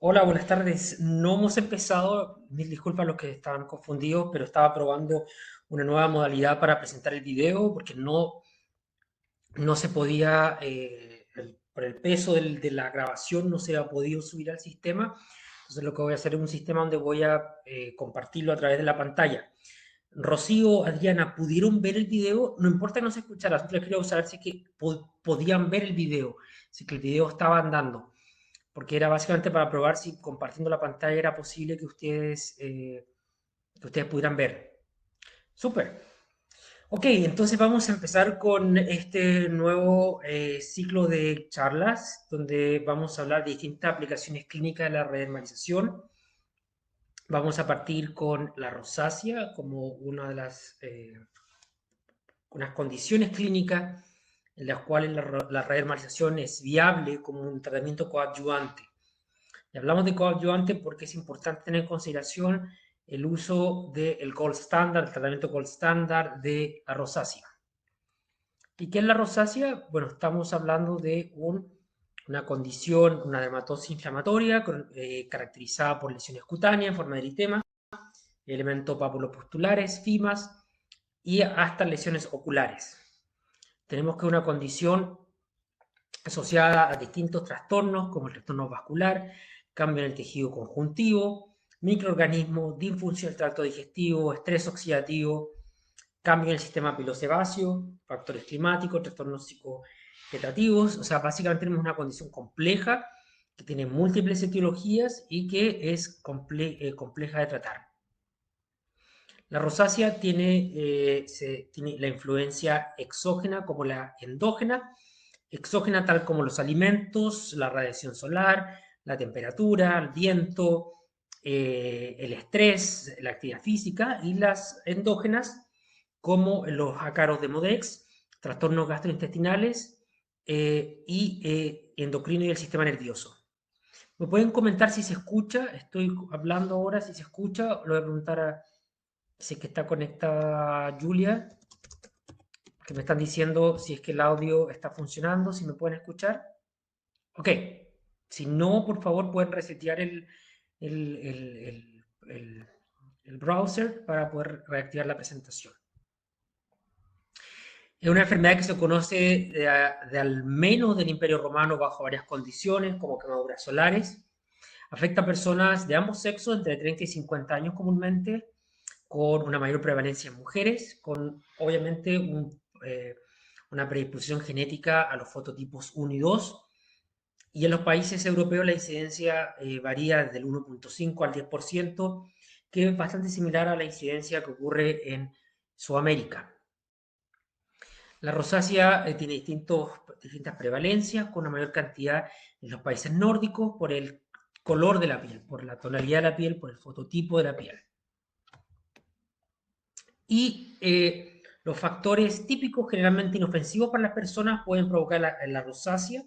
Hola, buenas tardes. No hemos empezado, mil disculpas a los que estaban confundidos, pero estaba probando una nueva modalidad para presentar el video porque no se podía, por el peso de la grabación, no se ha podido subir al sistema. Entonces lo que voy a hacer es un sistema donde voy a compartirlo a través de la pantalla. Rocío, Adriana, ¿pudieron ver el video? No importa que no se escuchara, solo quería saber si es que podían ver el video, si que el video estaba andando porque era básicamente para probar si compartiendo la pantalla era posible que ustedes pudieran ver. Súper. Ok, entonces vamos a empezar con este nuevo ciclo de charlas donde vamos a hablar de distintas aplicaciones clínicas de la redermalización. Vamos a partir con la rosácea como una de las unas condiciones clínicas en las cuales la redermalización es viable como un tratamiento coadyuvante. Y hablamos de coadyuvante porque es importante tener en consideración el uso del gold standard, el tratamiento gold standard de la rosácea. ¿Y qué es la rosácea? Bueno, estamos hablando de una condición, una dermatosis inflamatoria caracterizada por lesiones cutáneas en forma de eritema, elementos papulopustulares, fimas y hasta lesiones oculares. Tenemos que una condición asociada a distintos trastornos como el trastorno vascular, cambio en el tejido conjuntivo, microorganismos, disfunción del tracto digestivo, estrés oxidativo, cambio en el sistema pilosebáceo, factores climáticos, trastornos psicogenerativos. O sea, básicamente tenemos una condición compleja que tiene múltiples etiologías y que es compleja de tratar. La rosácea tiene la influencia exógena como la endógena. Exógena tal como los alimentos, la radiación solar, la temperatura, el viento, el estrés, la actividad física, y las endógenas como los ácaros de Modex, trastornos gastrointestinales y endocrino y el sistema nervioso. ¿Me pueden comentar si se escucha? Estoy hablando ahora, si se escucha. Le voy a preguntar a si es que está conectada Julia, que me están diciendo si es que el audio está funcionando, si me pueden escuchar. Ok, si no, por favor, pueden resetear el, el- el- el- el browser para poder reactivar la presentación. Es una enfermedad que se conoce de al menos del Imperio Romano bajo varias condiciones, como quemaduras solares. Afecta a personas de ambos sexos entre 30 y 50 años comúnmente, con una mayor prevalencia en mujeres, con obviamente una predisposición genética a los fototipos 1 y 2. Y en los países europeos la incidencia varía desde el 1,5 al 10%, que es bastante similar a la incidencia que ocurre en Sudamérica. La rosácea tiene distintas prevalencias, con una mayor cantidad en los países nórdicos por el color de la piel, por la tonalidad de la piel, por el fototipo de la piel. Y los factores típicos, generalmente inofensivos para las personas, pueden provocar la rosácea,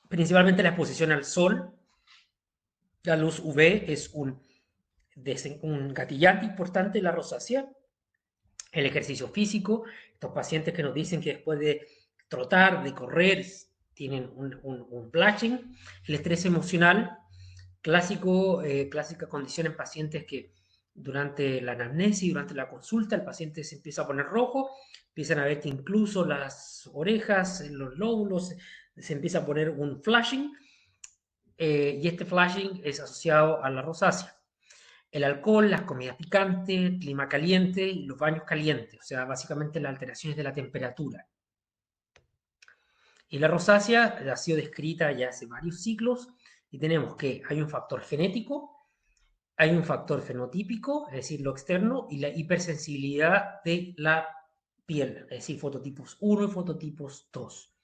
principalmente la exposición al sol. La luz UV es un gatillante importante de la rosácea. El ejercicio físico, estos pacientes que nos dicen que después de trotar, de correr, tienen un blushing. El estrés emocional, clásica condición en pacientes que durante la anamnesis, durante la consulta, el paciente se empieza a poner rojo, empiezan a ver que incluso las orejas, los lóbulos, se empieza a poner un flashing, y este flashing es asociado a la rosácea. El alcohol, las comidas picantes, el clima caliente y los baños calientes, o sea, básicamente las alteraciones de la temperatura. Y la rosácea ha sido descrita ya hace varios ciclos y tenemos que hay un factor genético, hay un factor fenotípico, es decir, lo externo, y la hipersensibilidad de la piel, es decir, fototipos 1 y fototipos 2.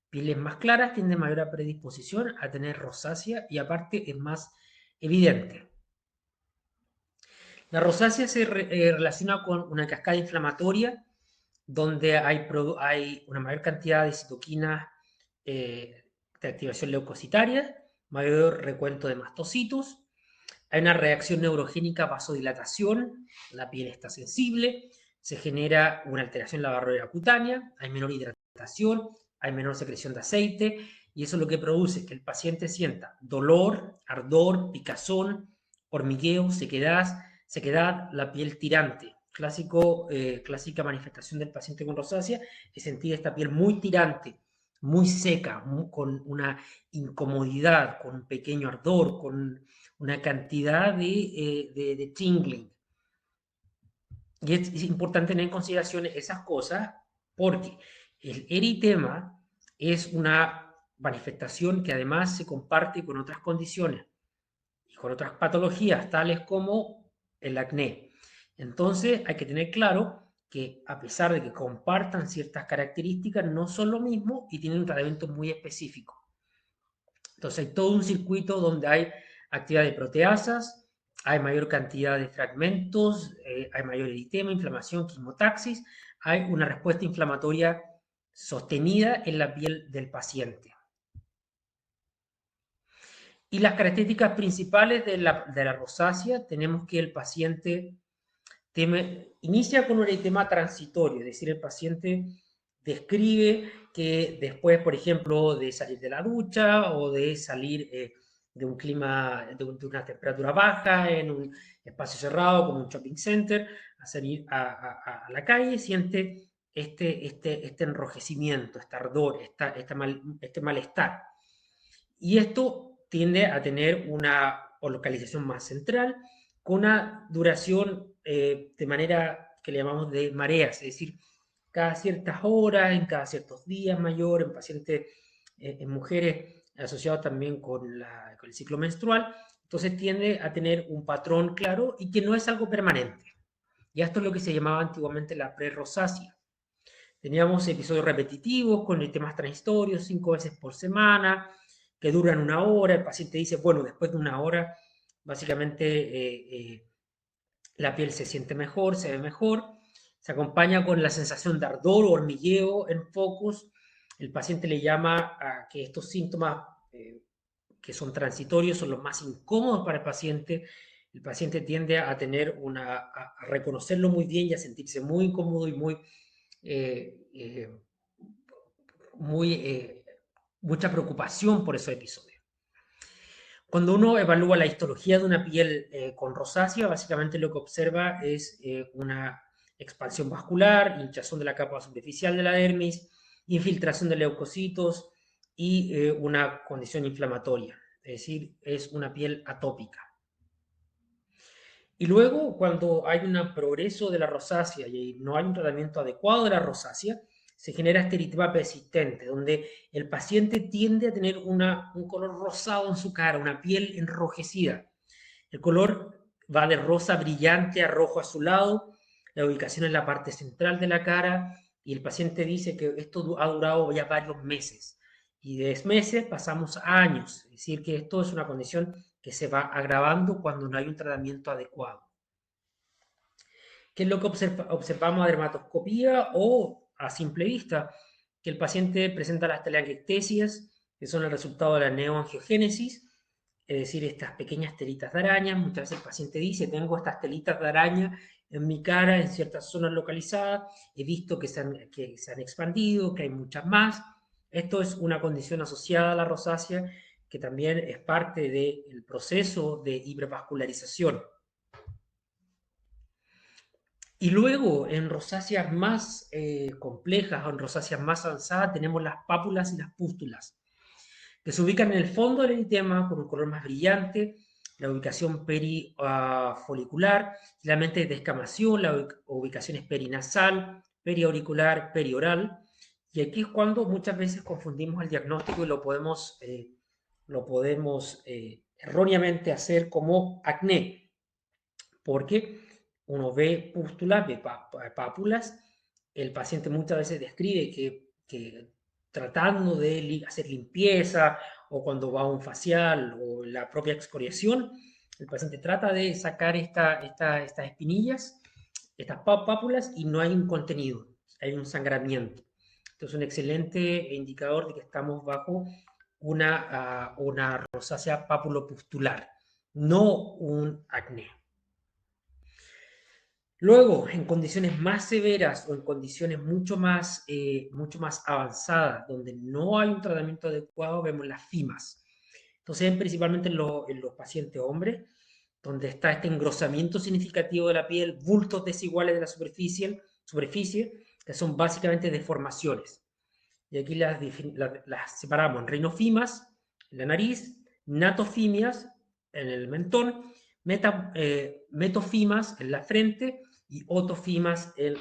Pieles más claras tienden mayor predisposición a tener rosácea y aparte es más evidente. La rosácea se relaciona con una cascada inflamatoria donde hay una mayor cantidad de citoquinas de activación leucocitaria, mayor recuento de mastocitos, hay una reacción neurogénica, vasodilatación, la piel está sensible, se genera una alteración en la barrera cutánea, hay menor hidratación, hay menor secreción de aceite y eso lo que produce es que el paciente sienta dolor, ardor, picazón, hormigueo, sequedad, la piel tirante. Clásica manifestación del paciente con rosácea es sentir esta piel muy tirante, muy seca, con una incomodidad, con un pequeño ardor, con una cantidad de tingling. Y es importante tener en consideración esas cosas porque el eritema es una manifestación que además se comparte con otras condiciones y con otras patologías, tales como el acné. Entonces hay que tener claro que a pesar de que compartan ciertas características, no son lo mismo y tienen un tratamiento muy específico. Entonces hay todo un circuito donde hay actividad de proteasas, hay mayor cantidad de fragmentos, hay mayor eritema, inflamación, quimotaxis, hay una respuesta inflamatoria sostenida en la piel del paciente. Y las características principales de la rosácea, tenemos que el paciente inicia con un eritema transitorio, es decir, el paciente describe que después, por ejemplo, de salir de la ducha o de salir de un clima, de una temperatura baja en un espacio cerrado como un shopping center, a salir a la calle, siente este enrojecimiento, este ardor, este malestar. Y esto tiende a tener una localización más central, con una duración de manera que le llamamos de mareas, es decir, cada ciertas horas, en cada ciertos días mayor, en pacientes, en mujeres, asociado también con el ciclo menstrual. Entonces tiende a tener un patrón claro y que no es algo permanente. Y esto es lo que se llamaba antiguamente la prerrosácea. Teníamos episodios repetitivos con temas transitorios, 5 veces por semana, que duran una hora. El paciente dice, bueno, después de una hora, básicamente la piel se siente mejor, se ve mejor. Se acompaña con la sensación de ardor o hormigueo en focos. El paciente le llama a que estos síntomas que son transitorios son los más incómodos para el paciente. El paciente tiende a reconocerlo muy bien y a sentirse muy incómodo y eh, eh, muy, mucha preocupación por esos episodios. Cuando uno evalúa la histología de una piel con rosácea, básicamente lo que observa es una expansión vascular, hinchazón de la capa superficial de la dermis, infiltración de leucocitos y una condición inflamatoria, es decir, es una piel atópica. Y luego, cuando hay un progreso de la rosácea y no hay un tratamiento adecuado de la rosácea, se genera este eritema persistente, donde el paciente tiende a tener un color rosado en su cara, una piel enrojecida. El color va de rosa brillante a rojo azulado, la ubicación en la parte central de la cara, y el paciente dice que esto ha durado ya varios meses. Y de meses pasamos a años, es decir, que esto es una condición que se va agravando cuando no hay un tratamiento adecuado. ¿Qué es lo que observamos a dermatoscopía o a simple vista? Que el paciente presenta las telangiectasias, que son el resultado de la neoangiogénesis, es decir, estas pequeñas telitas de araña. Muchas veces el paciente dice, tengo estas telitas de araña en mi cara, en ciertas zonas localizadas, he visto que se han expandido, que hay muchas más. Esto es una condición asociada a la rosácea, que también es parte del proceso de hipervascularización. Y luego, en rosáceas más complejas o en rosáceas más avanzadas, tenemos las pápulas y las pústulas, que se ubican en el fondo del eritema con un color más brillante, la ubicación perifolicular, generalmente de descamación, la ubicación es perinasal, periauricular, perioral, y aquí es cuando muchas veces confundimos el diagnóstico y lo podemos erróneamente hacer como acné, porque uno ve pústulas, ve pápulas, el paciente muchas veces describe que tratando de hacer limpieza o cuando va a un facial o la propia excoriación, el paciente trata de sacar estas espinillas, estas pápulas y no hay un contenido, hay un sangramiento. Entonces, es un excelente indicador de que estamos bajo una rosácea papulopustular, no un acné. Luego, en condiciones más severas o en condiciones mucho más avanzadas, donde no hay un tratamiento adecuado, vemos las FIMAS. Entonces, principalmente en los pacientes hombres, donde está este engrosamiento significativo de la piel, bultos desiguales de la superficie, que son básicamente deformaciones. Y aquí las separamos en rinofimas, en la nariz, natofimias, en el mentón, metofimas en la frente y otofimas en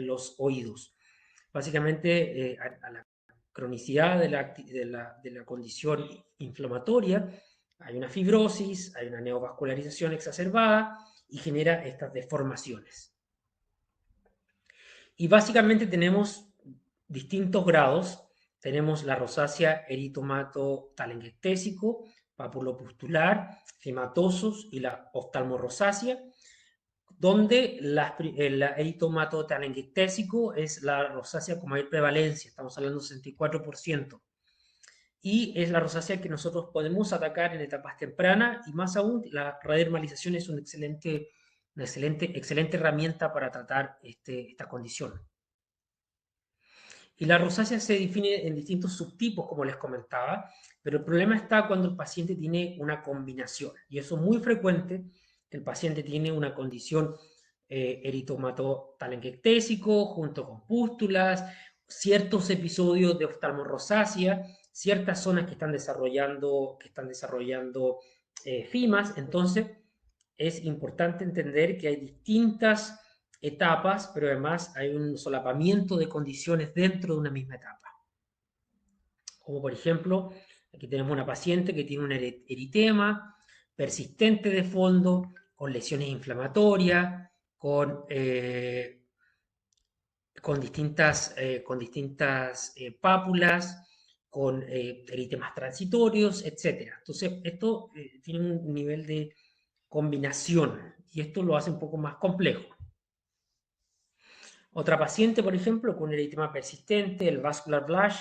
los oídos. Básicamente, a la cronicidad de la condición inflamatoria, hay una fibrosis, hay una neovascularización exacerbada y genera estas deformaciones. Y básicamente tenemos distintos grados. Tenemos la rosácea eritomatotalengectésico, papulopustular, hematosos y la oftalmorrosácea, donde el eritomatotalengectésico es la rosácea con mayor prevalencia, estamos hablando del 64%, y es la rosácea que nosotros podemos atacar en etapas tempranas, y más aún, la radiohermalización es una excelente herramienta para tratar esta condición. Y la rosácea se define en distintos subtipos, como les comentaba, pero el problema está cuando el paciente tiene una combinación, y eso es muy frecuente, que el paciente tiene una condición eritomatotalengectésico junto con pústulas, ciertos episodios de oftalmorrosácea, ciertas zonas que están desarrollando FIMAS. Entonces es importante entender que hay distintas etapas, pero además hay un solapamiento de condiciones dentro de una misma etapa. Como por ejemplo, aquí tenemos una paciente que tiene un eritema persistente de fondo, con lesiones inflamatorias, con distintas pápulas, con eritemas transitorios, etc. Entonces, esto tiene un nivel de combinación y esto lo hace un poco más complejo. Otra paciente, por ejemplo, con un eritema persistente, el vascular blush,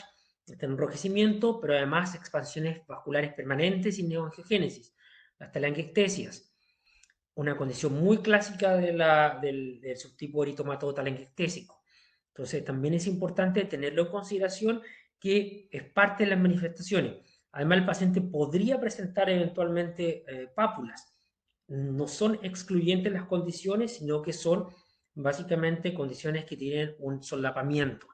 este enrojecimiento, pero además expansiones vasculares permanentes y neoangiogénesis, las telangiectesias, una condición muy clásica del subtipo eritomatotalangectésico. Entonces, también es importante tenerlo en consideración, que es parte de las manifestaciones. Además, el paciente podría presentar eventualmente pápulas. No son excluyentes las condiciones, sino que son básicamente condiciones que tienen un solapamiento.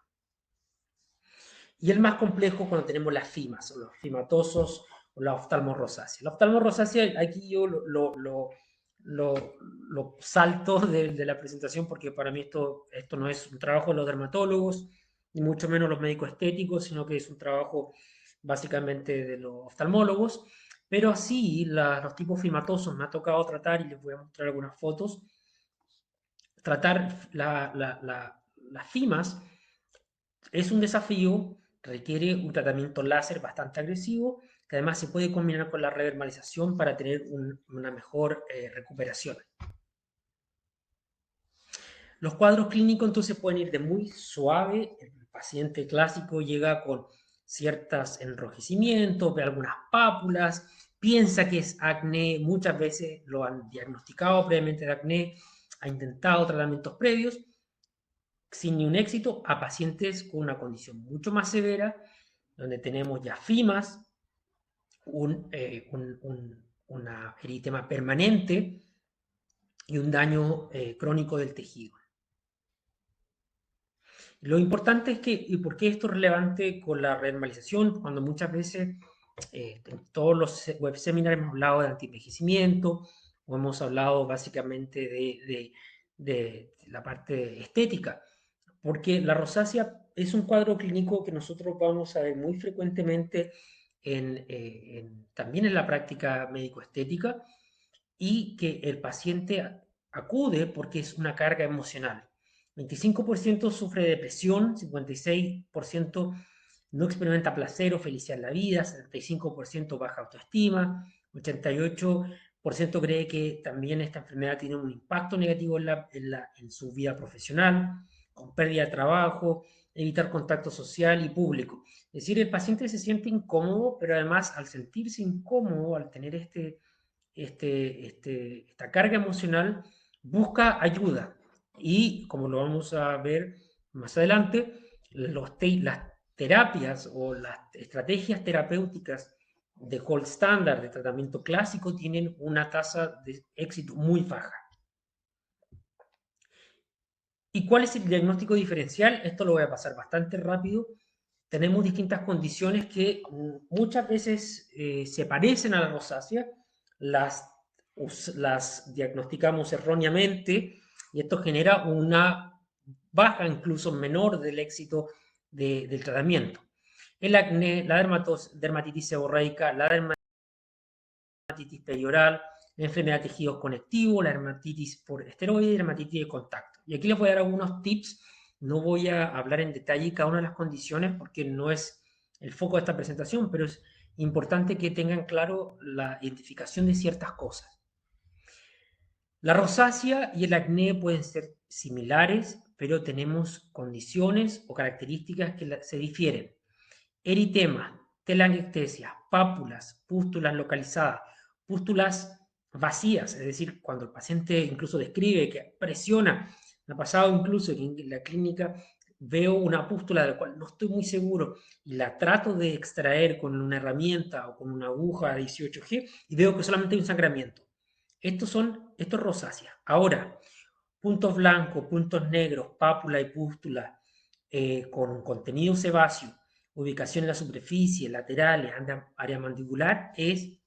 Y el más complejo cuando tenemos las FIMAS, o los fimatosos, o la oftalmorrosácea. La oftalmorrosácea, aquí yo lo salto de la presentación, porque para mí esto no es un trabajo de los dermatólogos, ni mucho menos los médicos estéticos, sino que es un trabajo básicamente de los oftalmólogos. Pero sí, los tipos fimatosos me ha tocado tratar, y les voy a mostrar algunas fotos. Tratar las FIMAS es un desafío, requiere un tratamiento láser bastante agresivo, que además se puede combinar con la redermalización para tener una mejor recuperación. Los cuadros clínicos entonces pueden ir de muy suave, el paciente clásico llega con ciertos enrojecimientos, ve algunas pápulas, piensa que es acné, muchas veces lo han diagnosticado previamente de acné, ha intentado tratamientos previos, sin ni un éxito, a pacientes con una condición mucho más severa, donde tenemos ya FIMAS, una eritema permanente y un daño crónico del tejido. Lo importante es que, ¿y por qué esto es relevante con la renormalización? Cuando muchas veces en todos los web seminars hemos hablado de antienvejecimiento, o hemos hablado básicamente de la parte estética, porque la rosácea es un cuadro clínico que nosotros vamos a ver muy frecuentemente también en la práctica médico-estética, y que el paciente acude porque es una carga emocional. 25% sufre de depresión, 56% no experimenta placer o felicidad en la vida, 75% baja autoestima, 88% cree que también esta enfermedad tiene un impacto negativo en su vida profesional, con pérdida de trabajo, evitar contacto social y público. Es decir, el paciente se siente incómodo, pero además, al sentirse incómodo, al tener esta carga emocional, busca ayuda. Y como lo vamos a ver más adelante, las terapias o las estrategias terapéuticas de gold standard, de tratamiento clásico, tienen una tasa de éxito muy baja. ¿Y cuál es el diagnóstico diferencial? Esto lo voy a pasar bastante rápido. Tenemos distintas condiciones que muchas veces se parecen a la rosácea, las, las diagnosticamos erróneamente y esto genera una baja incluso menor del éxito del tratamiento. El acné, la dermatitis seborreica, la dermatitis perioral, la enfermedad de tejidos conectivos, la dermatitis por esteroides y la dermatitis de contacto. Y aquí les voy a dar algunos tips. No voy a hablar en detalle cada una de las condiciones porque no es el foco de esta presentación, pero es importante que tengan claro la identificación de ciertas cosas. La rosácea y el acné pueden ser similares, pero tenemos condiciones o características que se difieren. Eritema, telangiectasia, pápulas, pústulas localizadas, pústulas vacías, es decir, cuando el paciente incluso describe que presiona. Me ha pasado incluso que en la clínica veo una pústula de la cual no estoy muy seguro y la trato de extraer con una herramienta o con una aguja 18G y veo que solamente hay un sangramiento. Esto es rosácea. Ahora, puntos blancos, puntos negros, pápula y pústula con contenido sebáceo, ubicación en la superficie, laterales, área mandibular, es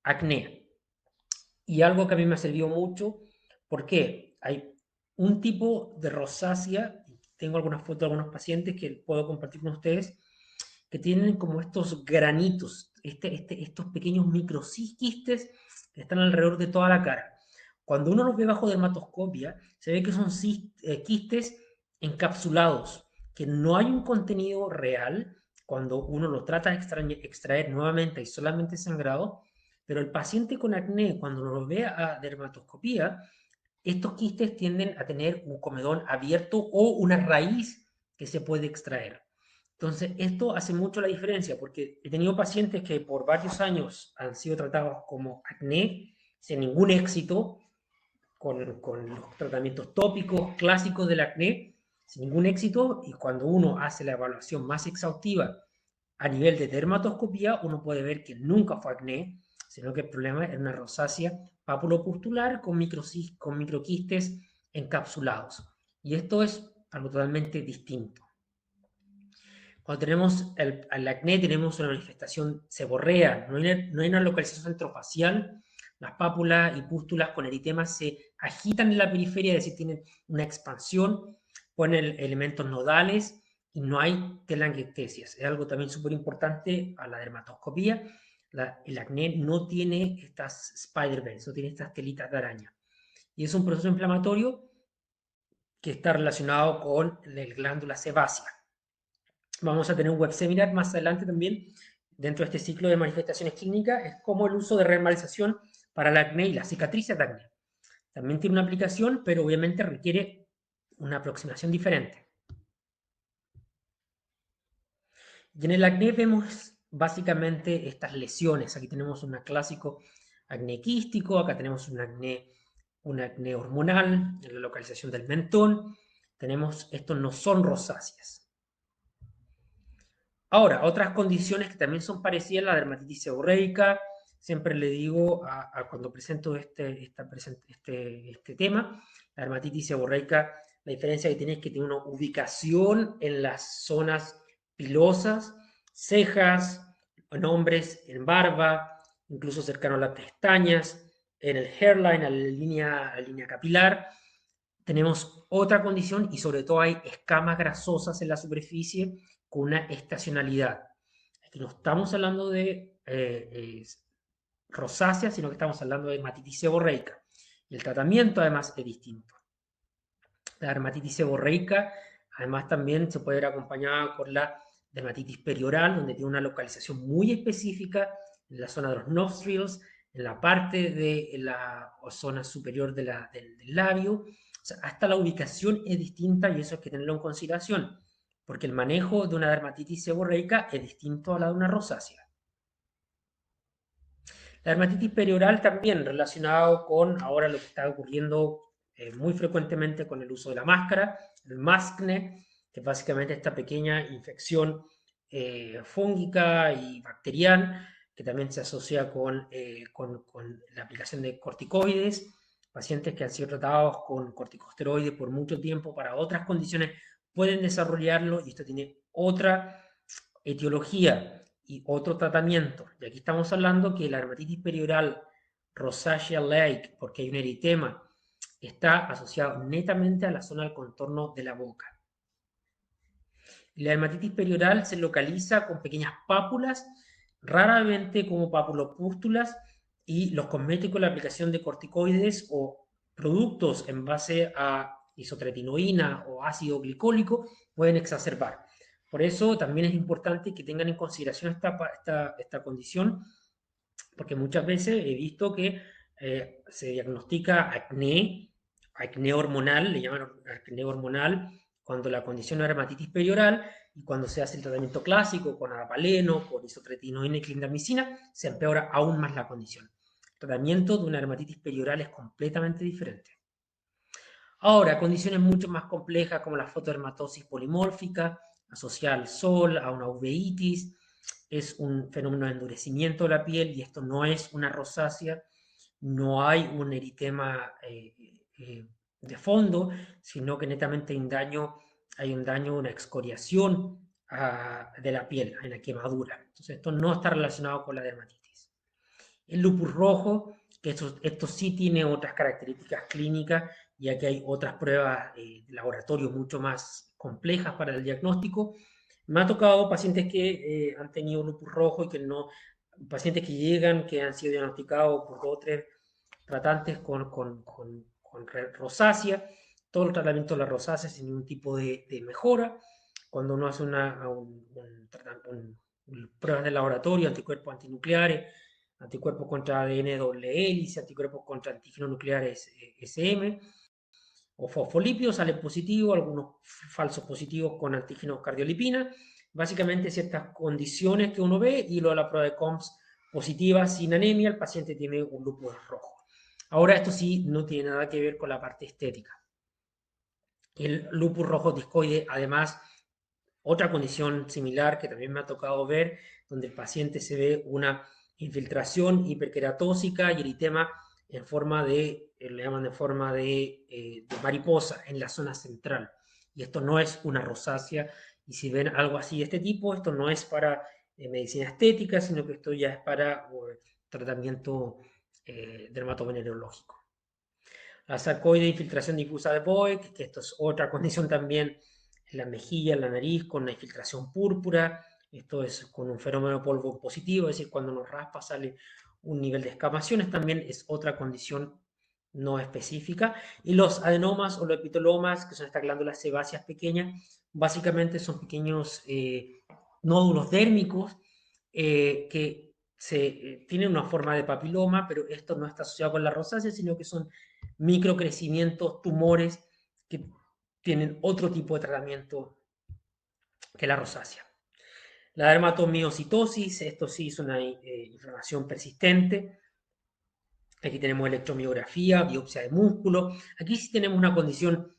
acné. Y algo que a mí me ha servido mucho, porque hay un tipo de rosácea, tengo algunas fotos de algunos pacientes que puedo compartir con ustedes, que tienen como estos granitos, estos pequeños microquistes que están alrededor de toda la cara. Cuando uno los ve bajo dermatoscopia, se ve que son quistes encapsulados, que no hay un contenido real cuando uno lo trata de extraer nuevamente y solamente sangrado, pero el paciente con acné, cuando lo ve a dermatoscopía, estos quistes tienden a tener un comedón abierto o una raíz que se puede extraer. Entonces, esto hace mucho la diferencia porque he tenido pacientes que por varios años han sido tratados como acné sin ningún éxito, con los tratamientos tópicos clásicos del acné, sin ningún éxito, y cuando uno hace la evaluación más exhaustiva a nivel de dermatoscopía, uno puede ver que nunca fue acné, sino que el problema era una rosácea papulopustular con microquistes encapsulados. Y esto es algo totalmente distinto. Cuando tenemos el acné, tenemos una manifestación seborrea, no hay una localización centrofacial. Las pápulas y pústulas con eritema se agitan en la periferia, es decir, tienen una expansión, ponen elementos nodales y no hay telangiectasias. Es algo también súper importante a la dermatoscopía. El acné no tiene estas spider webs, no tiene estas telitas de araña. Y es un proceso inflamatorio que está relacionado con la glándula sebácea. Vamos a tener un web seminar más adelante también dentro de este ciclo de manifestaciones clínicas, es como el uso de reembalsación para el acné y las cicatrices de acné. También tiene una aplicación, pero obviamente requiere una aproximación diferente. Y en el acné vemos básicamente estas lesiones. Aquí tenemos un clásico acné quístico, acá tenemos un acné hormonal, en la localización del mentón. Estos no son rosáceas. Ahora, otras condiciones que también son parecidas a la dermatitis seborreica, siempre le digo cuando presento este tema, la dermatitis seborreica, la diferencia que tiene es que tiene una ubicación en las zonas pilosas, cejas, en hombres, en barba, incluso cercano a las pestañas, en el hairline, a la línea capilar. Tenemos otra condición y sobre todo hay escamas grasosas en la superficie con una estacionalidad. Aquí no estamos hablando de rosácea, sino que estamos hablando de dermatitis seborreica. Y el tratamiento además es distinto. La dermatitis seborreica además también se puede ver acompañada con la dermatitis perioral, donde tiene una localización muy específica en la zona de los nostrils, en la parte de la zona superior del labio. O sea, hasta la ubicación es distinta y eso hay que tenerlo en consideración, porque el manejo de una dermatitis seborreica es distinto a la de una rosácea. La dermatitis perioral también relacionado con ahora lo que está ocurriendo muy frecuentemente con el uso de la máscara, el maskne, que es básicamente esta pequeña infección fúngica y bacteriana, que también se asocia con la aplicación de corticoides, pacientes que han sido tratados con corticosteroides por mucho tiempo para otras condiciones pueden desarrollarlo y esto tiene otra etiología y otro tratamiento. Y aquí estamos hablando que la dermatitis perioral rosacea lake, porque hay un eritema, está asociado netamente a la zona del contorno de la boca. La dermatitis perioral se localiza con pequeñas pápulas, raramente como papulopústulas, y los cosméticos, la aplicación de corticoides o productos en base a isotretinoína o ácido glicólico pueden exacerbar. Por eso también es importante que tengan en consideración esta condición, porque muchas veces he visto que se diagnostica acné hormonal, le llaman acné hormonal, cuando la condición es dermatitis perioral y cuando se hace el tratamiento clásico con adapaleno, con isotretinoína y clindamicina, se empeora aún más la condición. El tratamiento de una dermatitis perioral es completamente diferente. Ahora, condiciones mucho más complejas como la fotodermatosis polimórfica, asociada al sol, a una uveitis, es un fenómeno de endurecimiento de la piel y esto no es una rosácea, no hay un eritema de fondo, sino que netamente hay un daño, una excoriación de la piel, en la quemadura. Entonces esto no está relacionado con la dermatitis. El lupus rojo, que esto sí tiene otras características clínicas, ya que hay otras pruebas de laboratorio mucho más complejas para el diagnóstico. Me ha tocado pacientes que han tenido lupus rojo y que no, pacientes que llegan, que han sido diagnosticados por 2 o 3 tratantes con rosácea, todo el tratamiento de la rosácea sin ningún tipo de mejora. Cuando uno hace pruebas de laboratorio, anticuerpos antinucleares, anticuerpos contra ADN doble hélice, anticuerpos contra antígenos nucleares SM, o fosfolípidos salen positivos, algunos falsos positivos con antígenos cardiolipina, básicamente ciertas condiciones que uno ve y luego la prueba de COMS positiva sin anemia, el paciente tiene un lupus rojo. Ahora esto sí no tiene nada que ver con la parte estética. El lupus rojo discoide, además, otra condición similar que también me ha tocado ver, donde el paciente se ve una infiltración hiperqueratósica y eritema en forma le llaman de forma de mariposa en la zona central. Y esto no es una rosácea. Y si ven algo así de este tipo, esto no es para medicina estética, sino que esto ya es para tratamiento dermatovenerológico. La sarcoide de infiltración difusa de Boeck, que esto es otra condición también en la mejilla, en la nariz, con una infiltración púrpura. Esto es con un fenómeno polvo positivo, es decir, cuando nos raspa sale un nivel de escamaciones, también es otra condición no específica. Y los adenomas o los epitolomas, que son estas glándulas sebáceas pequeñas, básicamente son pequeños nódulos dérmicos que tienen una forma de papiloma, pero esto no está asociado con la rosácea, sino que son microcrecimientos, tumores que tienen otro tipo de tratamiento que la rosácea. La dermatomiocitosis, esto sí es una inflamación persistente. Aquí tenemos electromiografía, biopsia de músculo. Aquí sí tenemos una condición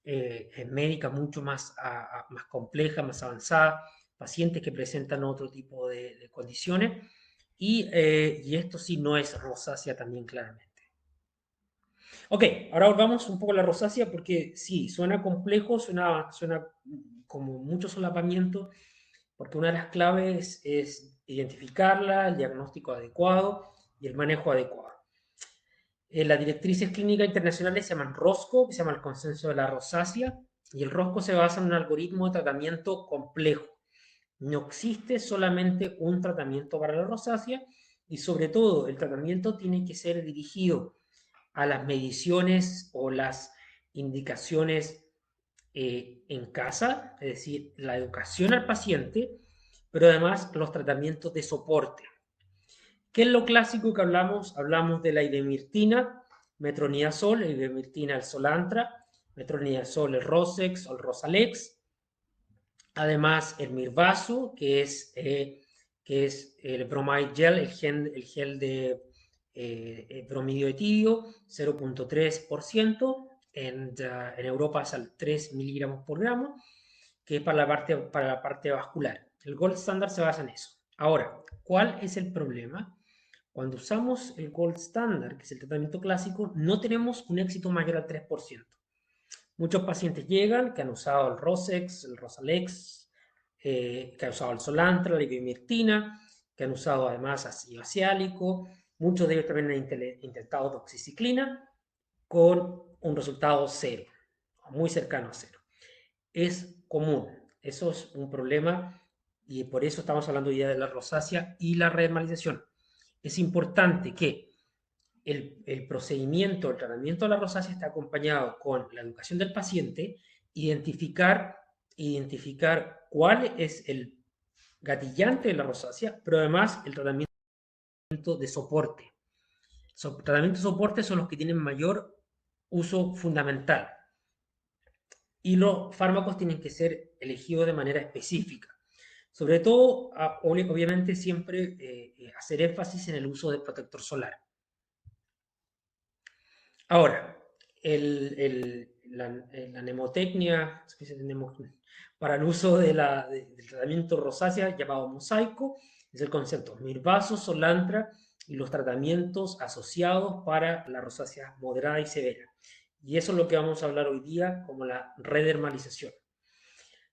médica mucho más compleja, más avanzada, pacientes que presentan otro tipo de condiciones. Y esto sí no es rosácea también claramente. Ok, ahora volvamos un poco a la rosácea porque sí, suena complejo, suena como mucho solapamiento, porque una de las claves es identificarla, el diagnóstico adecuado y el manejo adecuado. Las directrices clínicas internacionales se llaman ROSCO, que se llama el Consenso de la Rosácea, y el ROSCO se basa en un algoritmo de tratamiento complejo. No existe solamente un tratamiento para la rosácea y sobre todo el tratamiento tiene que ser dirigido a las mediciones o las indicaciones en casa, es decir, la educación al paciente, pero además los tratamientos de soporte. ¿Qué es lo clásico que hablamos? Hablamos de la ivermectina, metronidazol, la ivermectina, el Solantra, metronidazol, el Rosex o el Rosalex. Además, el Mirvaso, que es el bromide gel, el gel de bromidio etílico, 0.3%. en Europa es al 3 miligramos por gramo, que es para la parte vascular. El gold standard se basa en eso. Ahora, ¿cuál es el problema? Cuando usamos el gold standard, que es el tratamiento clásico, no tenemos un éxito mayor al 3%. Muchos pacientes llegan que han usado el Rosex, el Rosalex, que han usado el Solantra, la ivermectina, que han usado además ácido ciálico. Muchos de ellos también han intentado doxiciclina con un resultado cero, muy cercano a cero. Es común, eso es un problema y por eso estamos hablando ya de la rosácea y la redermalización. Es importante que el procedimiento, el tratamiento de la rosácea está acompañado con la educación del paciente, identificar cuál es el gatillante de la rosácea, pero además el tratamiento de soporte. Tratamientos de soporte son los que tienen mayor uso fundamental y los fármacos tienen que ser elegidos de manera específica. Sobre todo, obviamente, siempre hacer énfasis en el uso del protector solar. Ahora, la mnemotecnia para el uso del tratamiento rosácea llamado mosaico es el concepto Mirvaso, Solantra y los tratamientos asociados para la rosácea moderada y severa. Y eso es lo que vamos a hablar hoy día como la redermalización.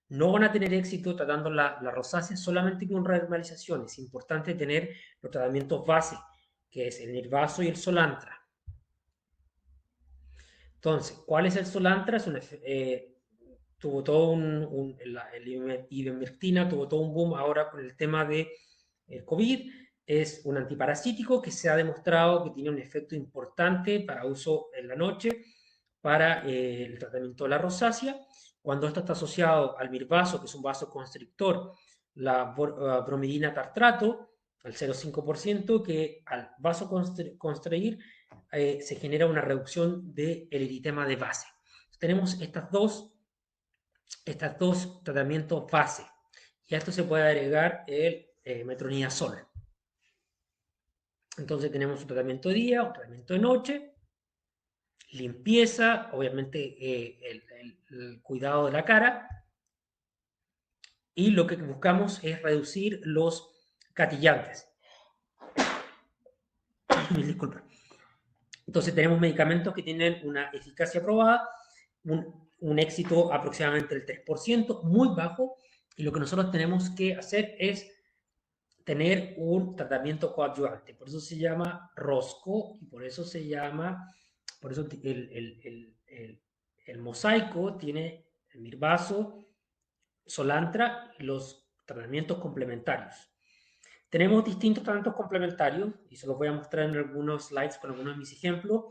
No van a tener éxito tratando la rosácea solamente con redermalización. Es importante tener los tratamientos base, que es el Mirvaso y el Solantra. Entonces, ¿cuál es el Solantra? Tuvo todo el ivermectina tuvo todo un boom ahora con el tema de el COVID. Es un antiparasítico que se ha demostrado que tiene un efecto importante para uso en la noche para el tratamiento de la rosácea. Cuando esto está asociado al mirvaso, que es un vasoconstrictor, la bromidina tartrato, al 0,5%, que al vasoconstrictor se genera una reducción del eritema de base. Tenemos estas dos tratamientos base. Y a esto se puede agregar el metronidazol. Entonces tenemos un tratamiento de día, un tratamiento de noche, limpieza, obviamente el cuidado de la cara. Y lo que buscamos es reducir los gatillantes. Disculpa. Entonces tenemos medicamentos que tienen una eficacia probada, un éxito aproximadamente del 3%, muy bajo, y lo que nosotros tenemos que hacer es tener un tratamiento coadyuvante. Por eso se llama ROSCO y por eso el mosaico tiene el Mirvaso, Solantra y los tratamientos complementarios. Tenemos distintos tratamientos complementarios y se los voy a mostrar en algunos slides con algunos de mis ejemplos,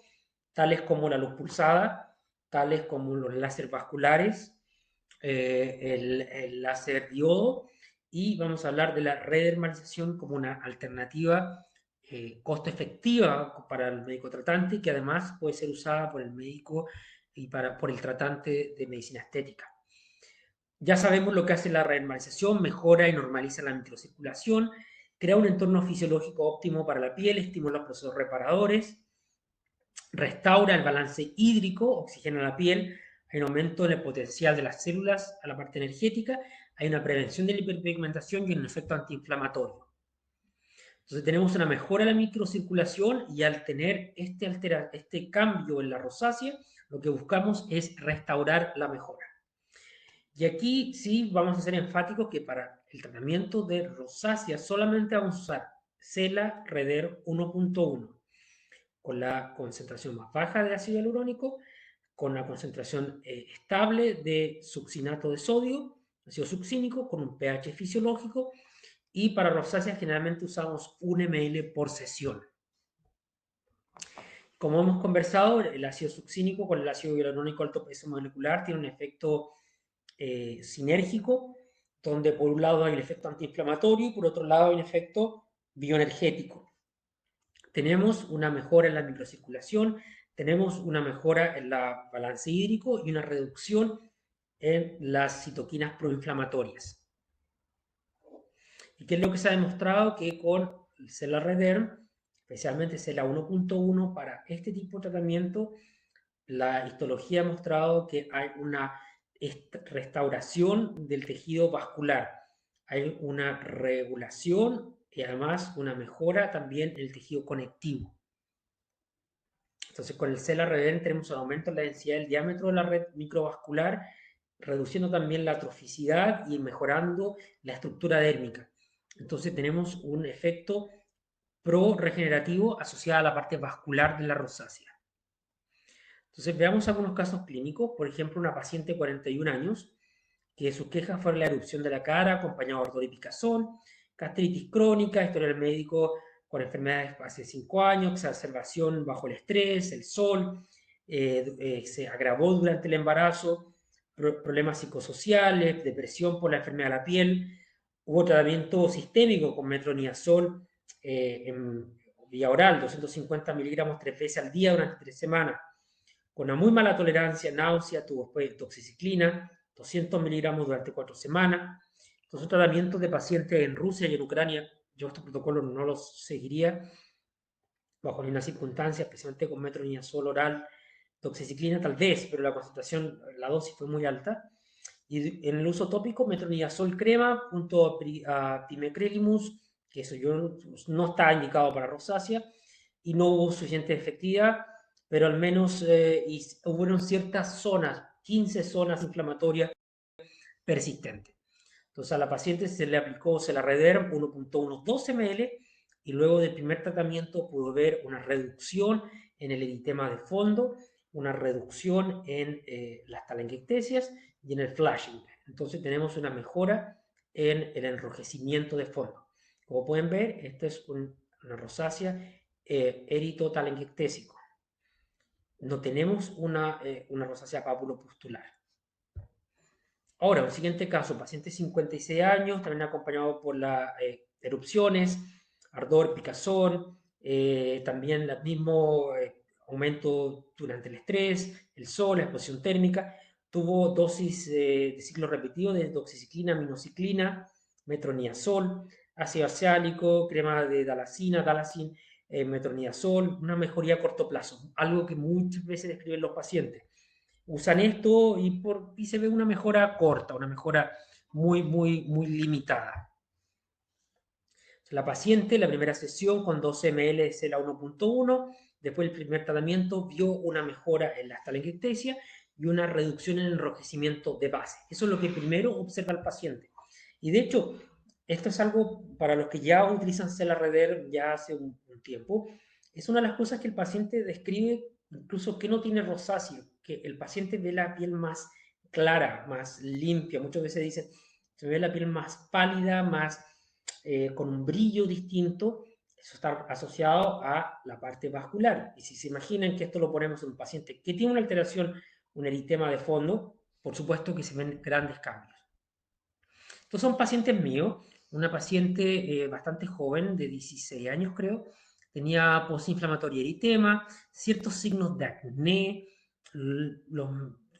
tales como la luz pulsada, tales como los láser vasculares, el láser diodo, y vamos a hablar de la redermalización como una alternativa costo efectiva para el médico tratante, que además puede ser usada por el médico y por el tratante de medicina estética. Ya sabemos lo que hace la redermalización: mejora y normaliza la microcirculación, crea un entorno fisiológico óptimo para la piel, estimula los procesos reparadores, restaura el balance hídrico, oxigena la piel, hay un aumento en el potencial de las células a la parte energética, hay una prevención de la hiperpigmentación y un efecto antiinflamatorio. Entonces tenemos una mejora en la microcirculación y al tener este cambio en la rosácea, lo que buscamos es restaurar la mejora. Y aquí sí vamos a ser enfáticos que para el tratamiento de rosácea solamente vamos a usar Cela Reder 1.1 con la concentración más baja de ácido hialurónico, con la concentración estable de succinato de sodio, ácido succínico, con un pH fisiológico, y para rosácea generalmente usamos 1 ml por sesión. Como hemos conversado, el ácido succínico con el ácido hialurónico alto peso molecular tiene un efecto sinérgico, donde por un lado hay el efecto antiinflamatorio y por otro lado hay un efecto bioenergético. Tenemos una mejora en la microcirculación, tenemos una mejora en la balance hídrico y una reducción en las citoquinas proinflamatorias. ¿Y qué es lo que se ha demostrado? Que con el Cela Rederm, especialmente Cela 1.1, para este tipo de tratamiento, la histología ha mostrado que hay una restauración del tejido vascular, hay una regulación y además una mejora también en el tejido conectivo. Entonces, con el CELA-REVERM tenemos un aumento en la densidad del diámetro de la red microvascular, reduciendo también la atroficidad y mejorando la estructura dérmica. Entonces, tenemos un efecto pro-regenerativo asociado a la parte vascular de la rosácea. Entonces, veamos algunos casos clínicos. Por ejemplo, una paciente de 41 años que sus quejas fueron la erupción de la cara acompañado de ardor y picazón, gastritis crónica, historial médico con enfermedades hace 5 años, exacerbación bajo el estrés, el sol, se agravó durante el embarazo, problemas psicosociales, depresión por la enfermedad de la piel, hubo tratamiento sistémico con metronidazol en vía oral, 250 miligramos 3 veces al día durante 3 semanas, con una muy mala tolerancia, náusea, tuvo después toxiciclina, 200 miligramos durante 4 semanas. Entonces, tratamientos de pacientes en Rusia y en Ucrania, yo estos protocolos no los seguiría bajo ninguna circunstancia, especialmente con metronidazol oral, toxiciclina tal vez, pero la concentración, la dosis fue muy alta. Y en el uso tópico, metronidazol crema junto a pimecrolimus, que eso yo no está indicado para rosácea, y no hubo suficiente efectividad, pero al menos hubo ciertas zonas, 15 zonas inflamatorias persistentes. Entonces a la paciente se le aplicó CELA-REVERM 1.12 ml y luego del primer tratamiento pudo ver una reducción en el eritema de fondo, una reducción en las telangiectasias y en el flashing. Entonces tenemos una mejora en el enrojecimiento de fondo. Como pueden ver, esta es una rosácea eritotelangiectésico. No tenemos una rosácea papulopustular. Ahora, un siguiente caso, paciente de 56 años, también acompañado por las erupciones, ardor, picazón, también el mismo aumento durante el estrés, el sol, la exposición térmica. Tuvo dosis de ciclo repetido de doxiciclina, minociclina, metronidazol, ácido acélico, crema de dalacin, metronidazol, una mejoría a corto plazo, algo que muchas veces describen los pacientes usan esto y se ve una mejora corta, una mejora muy limitada. La paciente, la primera sesión con 12 ml de CELA 1.1, después del primer tratamiento vio una mejora en la telangiectasia y una reducción en el enrojecimiento de base. Eso es lo que primero observa el paciente. Y de hecho, esto es algo para los que ya utilizan CELA-REVERM ya hace un tiempo, es una de las cosas que el paciente describe, incluso que no tiene rosáceo, que el paciente ve la piel más clara, más limpia. Muchas veces dicen, se ve la piel más pálida, más con un brillo distinto. Eso está asociado a la parte vascular. Y si se imaginan que esto lo ponemos en un paciente que tiene una alteración, un eritema de fondo, por supuesto que se ven grandes cambios. Estos son pacientes míos, una paciente bastante joven, de 16 años creo, tenía postinflamatorio eritema, ciertos signos de acné, los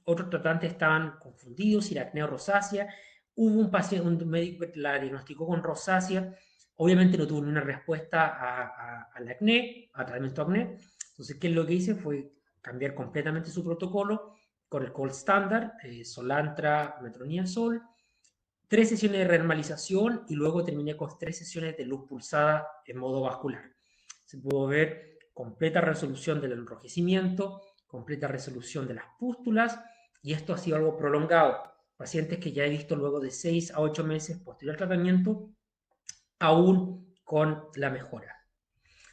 otros tratantes estaban confundidos, si era acné o rosácea, hubo un paciente, un médico que la diagnosticó con rosácea, obviamente no tuvo ninguna respuesta al acné, a tratamiento de acné, entonces ¿qué es lo que hice? Fue cambiar completamente su protocolo con el Gold Standard, Solantra, metronidazol, 3 sesiones de renormalización y luego terminé con 3 sesiones de luz pulsada en modo vascular. Se pudo ver completa resolución del enrojecimiento, completa resolución de las pústulas y esto ha sido algo prolongado. Pacientes que ya he visto luego de 6 a 8 meses posterior al tratamiento, aún con la mejora.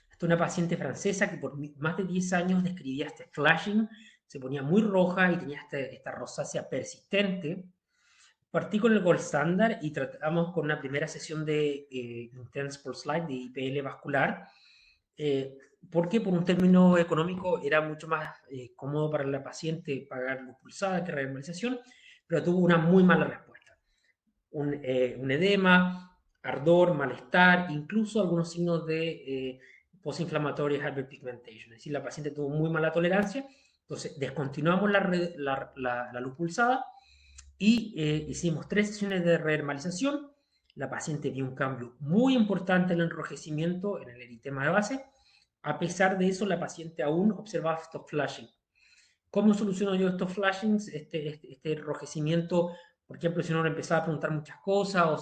Esta es una paciente francesa que por más de 10 años describía este flashing, se ponía muy roja y tenía esta rosácea persistente. Partí con el Gold Standard y tratamos con una primera sesión de Intense Pulse Light de IPL vascular, porque por un término económico era mucho más cómodo para la paciente pagar luz pulsada que renormalización, pero tuvo una muy mala respuesta. Un edema, ardor, malestar, incluso algunos signos de postinflamatoria hyperpigmentation. Es decir, la paciente tuvo muy mala tolerancia, entonces descontinuamos la luz pulsada y hicimos 3 sesiones de rehermalización. La paciente vio un cambio muy importante en el enrojecimiento, en el eritema de base. A pesar de eso, la paciente aún observaba estos flashing. ¿Cómo soluciono yo estos flashings, este enrojecimiento? Por ejemplo, si uno le empezaba a preguntar muchas cosas o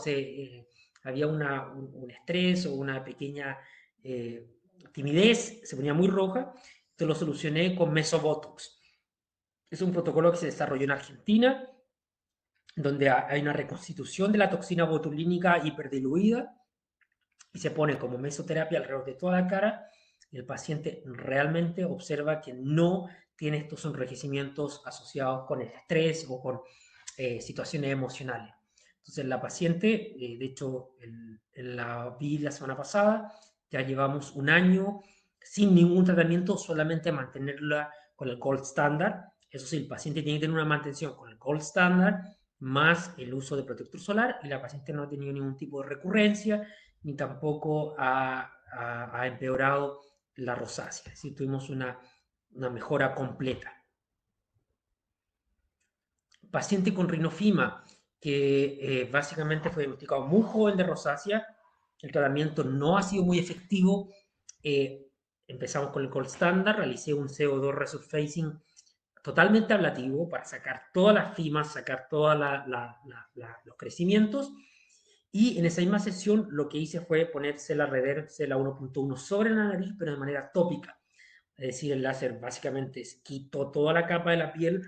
había un estrés o una pequeña eh, timidez, se ponía muy roja, te lo solucioné con Mesobotox. Es un protocolo que se desarrolló en Argentina, donde hay una reconstitución de la toxina botulínica hiperdiluida y se pone como mesoterapia alrededor de toda la cara. Y el paciente realmente observa que no tiene estos enrojecimientos asociados con el estrés o con situaciones emocionales. Entonces la paciente, de hecho, la vi la semana pasada, ya llevamos un año sin ningún tratamiento, solamente mantenerla con el gold standard. Eso sí, el paciente tiene que tener una mantención con el gold standard más el uso de protector solar y la paciente no ha tenido ningún tipo de recurrencia ni tampoco ha empeorado la rosácea. Es decir, tuvimos una mejora completa. Paciente con rinofima, que básicamente fue diagnosticado muy joven de rosácea, el tratamiento no ha sido muy efectivo. eh, Empezamos con el gold standard, realicé un CO2 resurfacing totalmente ablativo para sacar todas las fimas, sacar todos los crecimientos. Y en esa misma sesión lo que hice fue ponerse la Redercela 1.1 sobre la nariz, pero de manera tópica. Es decir, el láser básicamente quitó toda la capa de la piel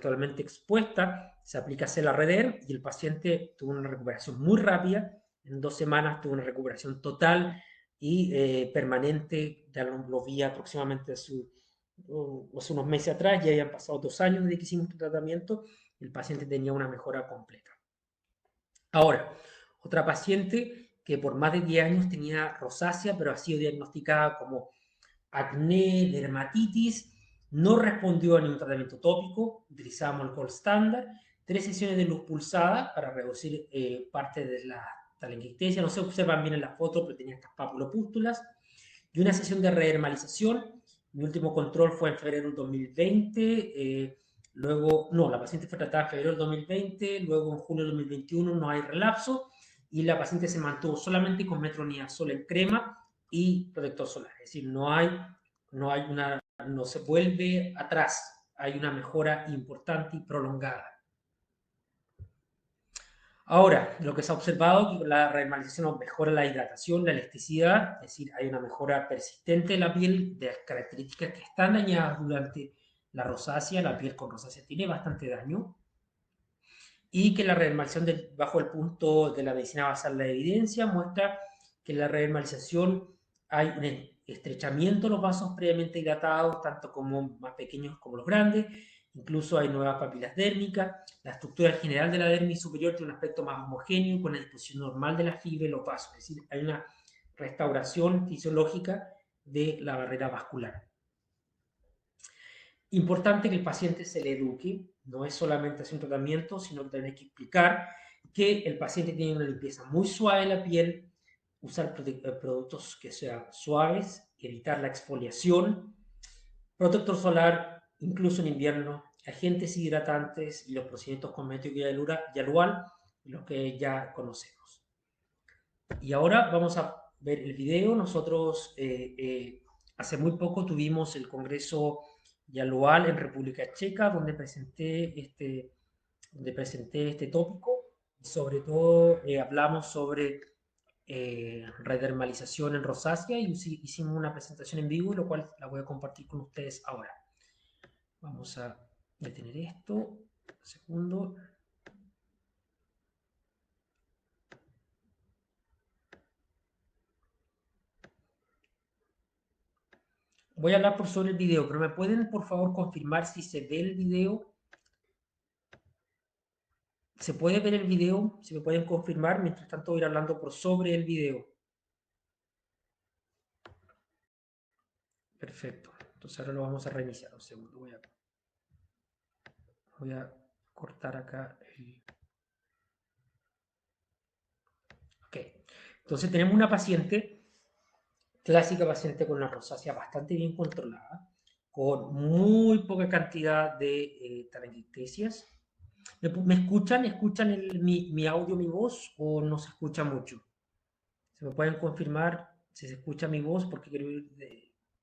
totalmente expuesta, se aplica Celarreder y el paciente tuvo una recuperación muy rápida. En 2 semanas tuvo una recuperación total y permanente. Ya lo vi aproximadamente hace unos meses atrás, ya habían pasado 2 años desde que hicimos el tratamiento, el paciente tenía una mejora completa. Ahora, otra paciente que por más de 10 años tenía rosácea, pero ha sido diagnosticada como acné, dermatitis, no respondió a ningún tratamiento tópico, utilizamos el gold standard, 3 sesiones de luz pulsada para reducir parte de la telangiectasia, no se observan bien en la foto, pero tenía estas papulopústulas, y una sesión de redermalización. Mi último control fue en febrero del 2020, luego, no, la paciente fue tratada en febrero del 2020, luego en junio del 2021 no hay relapso, y la paciente se mantuvo solamente con metronidazol en crema y protector solar. Es decir, no se vuelve atrás, hay una mejora importante y prolongada. Ahora, lo que se ha observado es que la reemalización mejora la hidratación, la elasticidad, es decir, hay una mejora persistente de la piel de las características que están dañadas durante la rosácea. La piel con rosácea tiene bastante daño y que la reemalización bajo el punto de la medicina basal en la evidencia muestra que en la reemalización hay un estrechamiento de los vasos previamente hidratados, tanto como más pequeños como los grandes, incluso hay nuevas papilas dérmicas, la estructura general de la dermis superior tiene un aspecto más homogéneo con la disposición normal de la fibra y los vasos, es decir, hay una restauración fisiológica de la barrera vascular. Importante que el paciente se le eduque, no es solamente hacer un tratamiento, sino que también hay que explicar que el paciente tiene una limpieza muy suave de la piel, usar productos que sean suaves, evitar la exfoliación, protector solar, incluso en invierno, agentes hidratantes y los procedimientos cosméticos Yalual, los que ya conocemos. Y ahora vamos a ver el video. Nosotros hace muy poco tuvimos el Congreso Yalual en República Checa, donde presenté este tópico. Sobre todo hablamos sobre redermalización en rosácea y hicimos una presentación en vivo, lo cual la voy a compartir con ustedes ahora. Vamos a detener esto. Un segundo. Voy a hablar por sobre el video, pero ¿me pueden por favor confirmar si se ve el video? ¿Se puede ver el video? Si me pueden confirmar, mientras tanto voy a ir hablando por sobre el video. Perfecto. Entonces ahora lo vamos a reiniciar. Un segundo. Voy a cortar acá el... Ok. Entonces tenemos una paciente, clásica paciente con una rosácea bastante bien controlada, con muy poca cantidad de telangiectasias. ¿Me escuchan? ¿Escuchan mi audio, mi voz o no se escucha mucho? ¿Se me pueden confirmar si se escucha mi voz? Porque quiero ir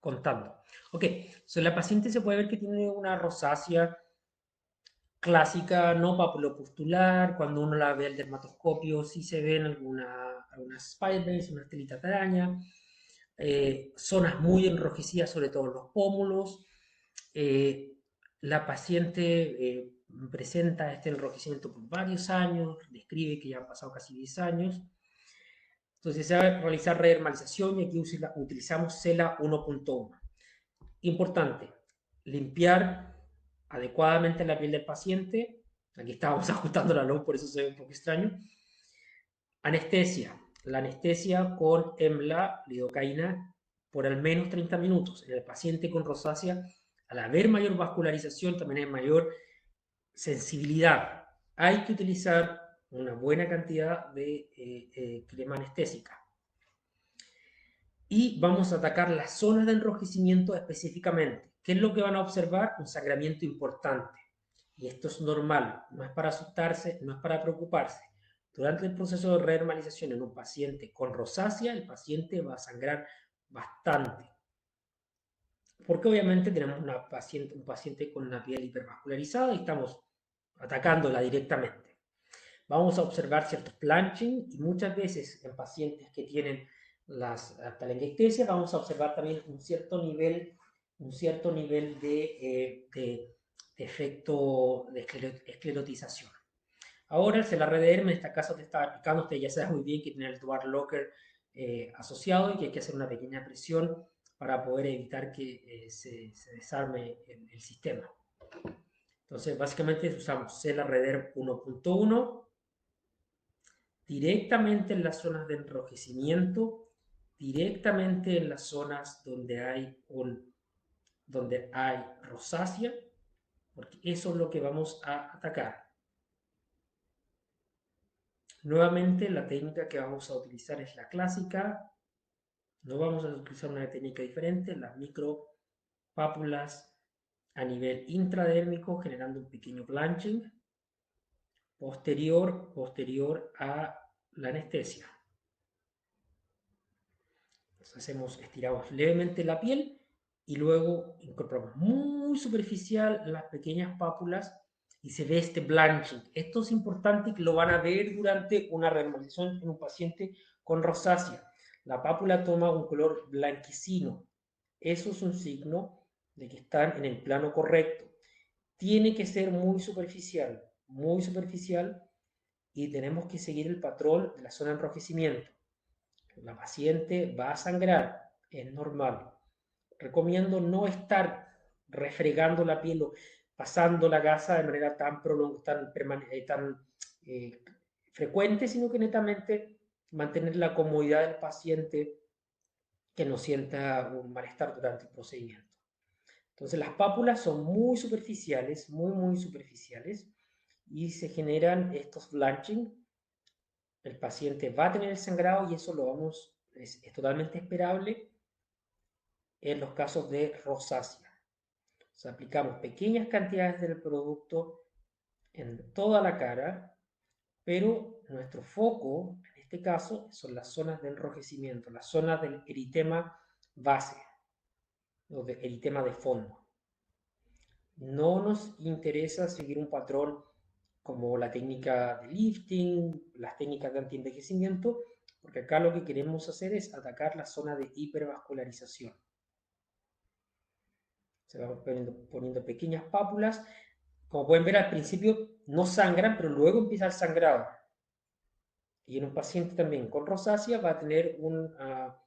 contando. Ok, la paciente se puede ver que tiene una rosácea clásica, no papulopustular. Cuando uno la ve al dermatoscopio, sí se ven algunas spiderbacks, unas telitas de araña, zonas muy enrojecidas, sobre todo en los pómulos. Eh, la paciente presenta este enrojecimiento por varios años, describe que ya han pasado casi 10 años. Entonces se va a realizar redermalización y aquí utilizamos CELA 1.1. Importante, limpiar adecuadamente la piel del paciente. Aquí estábamos ajustando la luz, por eso se ve un poco extraño. Anestesia. La anestesia con EMLA, lidocaína, por al menos 30 minutos. En el paciente con rosácea, al haber mayor vascularización, también hay mayor sensibilidad. Hay que utilizar una buena cantidad de crema anestésica. Y vamos a atacar las zonas de enrojecimiento específicamente. ¿Qué es lo que van a observar? Un sangramiento importante. Y esto es normal, no es para asustarse, no es para preocuparse. Durante el proceso de renormalización en un paciente con rosácea, el paciente va a sangrar bastante. Porque obviamente tenemos un paciente con una piel hipervascularizada y estamos atacándola directamente. Vamos a observar ciertos planching y muchas veces en pacientes que tienen las telangiectasias vamos a observar también un cierto nivel de efecto de esclerotización. Ahora, el CLARDM, en este caso te estaba explicando, usted ya sabe muy bien que tiene el dual locker asociado y que hay que hacer una pequeña presión para poder evitar que se desarme el sistema. Entonces, básicamente usamos CLARDM 1.1 directamente en las zonas de enrojecimiento, directamente en las zonas donde hay rosácea, porque eso es lo que vamos a atacar. Nuevamente, la técnica que vamos a utilizar es la clásica. No vamos a utilizar una técnica diferente, las micropápulas a nivel intradérmico, generando un pequeño blanching posterior a la anestesia. Entonces estiramos levemente la piel y luego incorporamos muy superficial las pequeñas pápulas y se ve este blanching. Esto es importante que lo van a ver durante una renormalización en un paciente con rosácea. La pápula toma un color blanquecino. Eso es un signo de que están en el plano correcto. Tiene que ser muy superficial y tenemos que seguir el patrón de la zona de enrojecimiento. La paciente va a sangrar, es normal. Recomiendo no estar refregando la piel o pasando la gasa de manera tan eh, frecuente, sino que netamente mantener la comodidad del paciente que no sienta un malestar durante el procedimiento. Entonces las pápulas son muy superficiales, muy superficiales, y se generan estos blanching. El paciente va a tener el sangrado y eso es totalmente esperable en los casos de rosácea. O sea, aplicamos pequeñas cantidades del producto en toda la cara, pero nuestro foco en este caso son las zonas de enrojecimiento, las zonas del eritema base o de eritema de fondo. No nos interesa seguir un patrón como la técnica de lifting, las técnicas de antienvejecimiento, porque acá lo que queremos hacer es atacar la zona de hipervascularización. Se van poniendo pequeñas pápulas. Como pueden ver al principio no sangran, pero luego empieza el sangrado. Y en un paciente también con rosácea va a tener una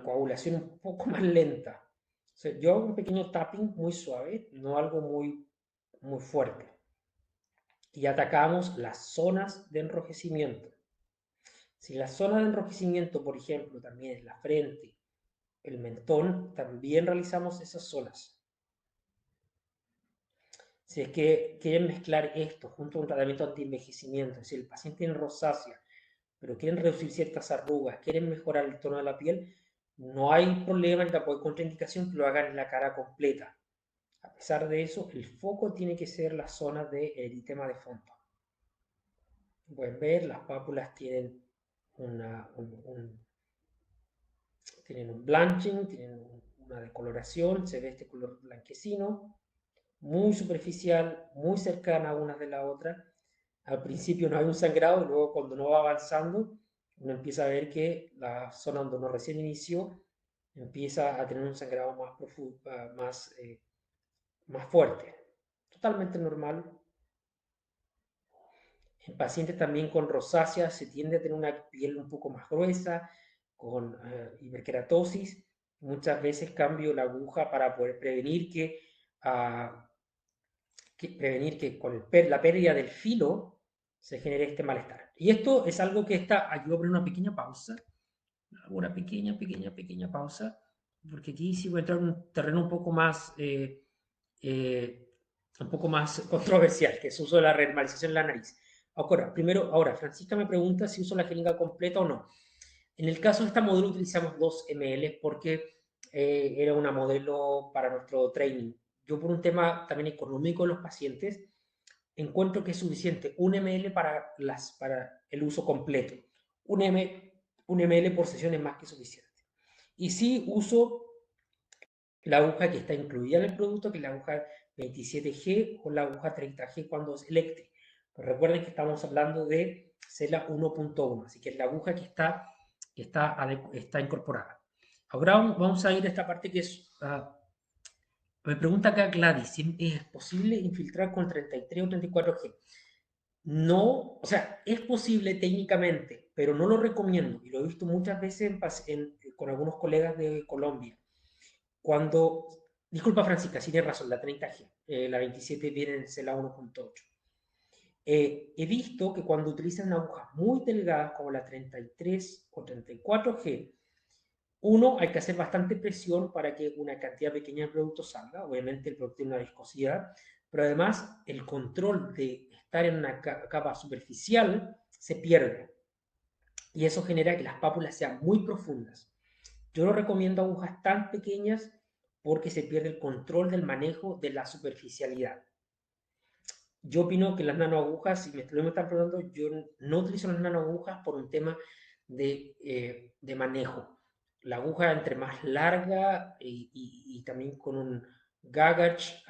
coagulación un poco más lenta. O sea, yo hago un pequeño tapping muy suave, no algo muy fuerte. Y atacamos las zonas de enrojecimiento. Si la zona de enrojecimiento, por ejemplo, también es la frente, el mentón, también realizamos esas zonas. Si es que quieren mezclar esto junto a un tratamiento anti-envejecimiento, si el paciente tiene rosácea, pero quieren reducir ciertas arrugas, quieren mejorar el tono de la piel, no hay problema ni tampoco hay contraindicación que lo hagan en la cara completa. A pesar de eso, el foco tiene que ser la zona de eritema de fondo. Pueden ver, las pápulas tienen tienen un blanching, tienen una decoloración, se ve este color blanquecino, muy superficial, muy cercana una de la otra. Al principio no hay un sangrado y luego cuando uno va avanzando, uno empieza a ver que la zona donde uno recién inició empieza a tener un sangrado más profundo, más fuerte. Totalmente normal. En pacientes también con rosácea se tiende a tener una piel un poco más gruesa, con hiperkeratosis. Muchas veces cambio la aguja para poder prevenir ah, prevenir que con la pérdida del filo se genere este malestar. Y esto es algo que está, aquí voy a poner una pequeña pausa, una pequeña pausa, porque aquí sí voy a entrar en un terreno eh, un poco más controversial, que es el uso de la renormalización en la nariz. Ahora, Francisca me pregunta si uso la jeringa completa o no. En el caso de esta modelo utilizamos 2 ml porque era una modelo para nuestro training. Yo por un tema también económico de los pacientes, encuentro que es suficiente 1 ml para el uso completo. 1 ml por sesión es más que suficiente. Y sí uso la aguja que está incluida en el producto, que es la aguja 27G o la aguja 30G cuando es eléctrica. Pero recuerden que estamos hablando de CELA 1.1, así que es la aguja que está incorporada. Ahora vamos a ir a esta parte que es... me pregunta acá Gladys, si es posible infiltrar con 33 o 34G. No, o sea, es posible técnicamente, pero no lo recomiendo. Y lo he visto muchas veces con algunos colegas de Colombia. Cuando, disculpa Francisca, sí tienes razón, la 30G, la 27 viene en CELA 1.8. He visto que cuando utilizan agujas muy delgadas como la 33 o 34G, uno, hay que hacer bastante presión para que una cantidad pequeña de producto salga. Obviamente el producto tiene una viscosidad, pero además el control de estar en una capa superficial se pierde. Y eso genera que las pápulas sean muy profundas. Yo no recomiendo agujas tan pequeñas porque se pierde el control del manejo de la superficialidad. Yo opino que las nanoagujas, si me están preguntando, yo no utilizo las nanoagujas por un tema de manejo. La aguja entre más larga y también con un gauge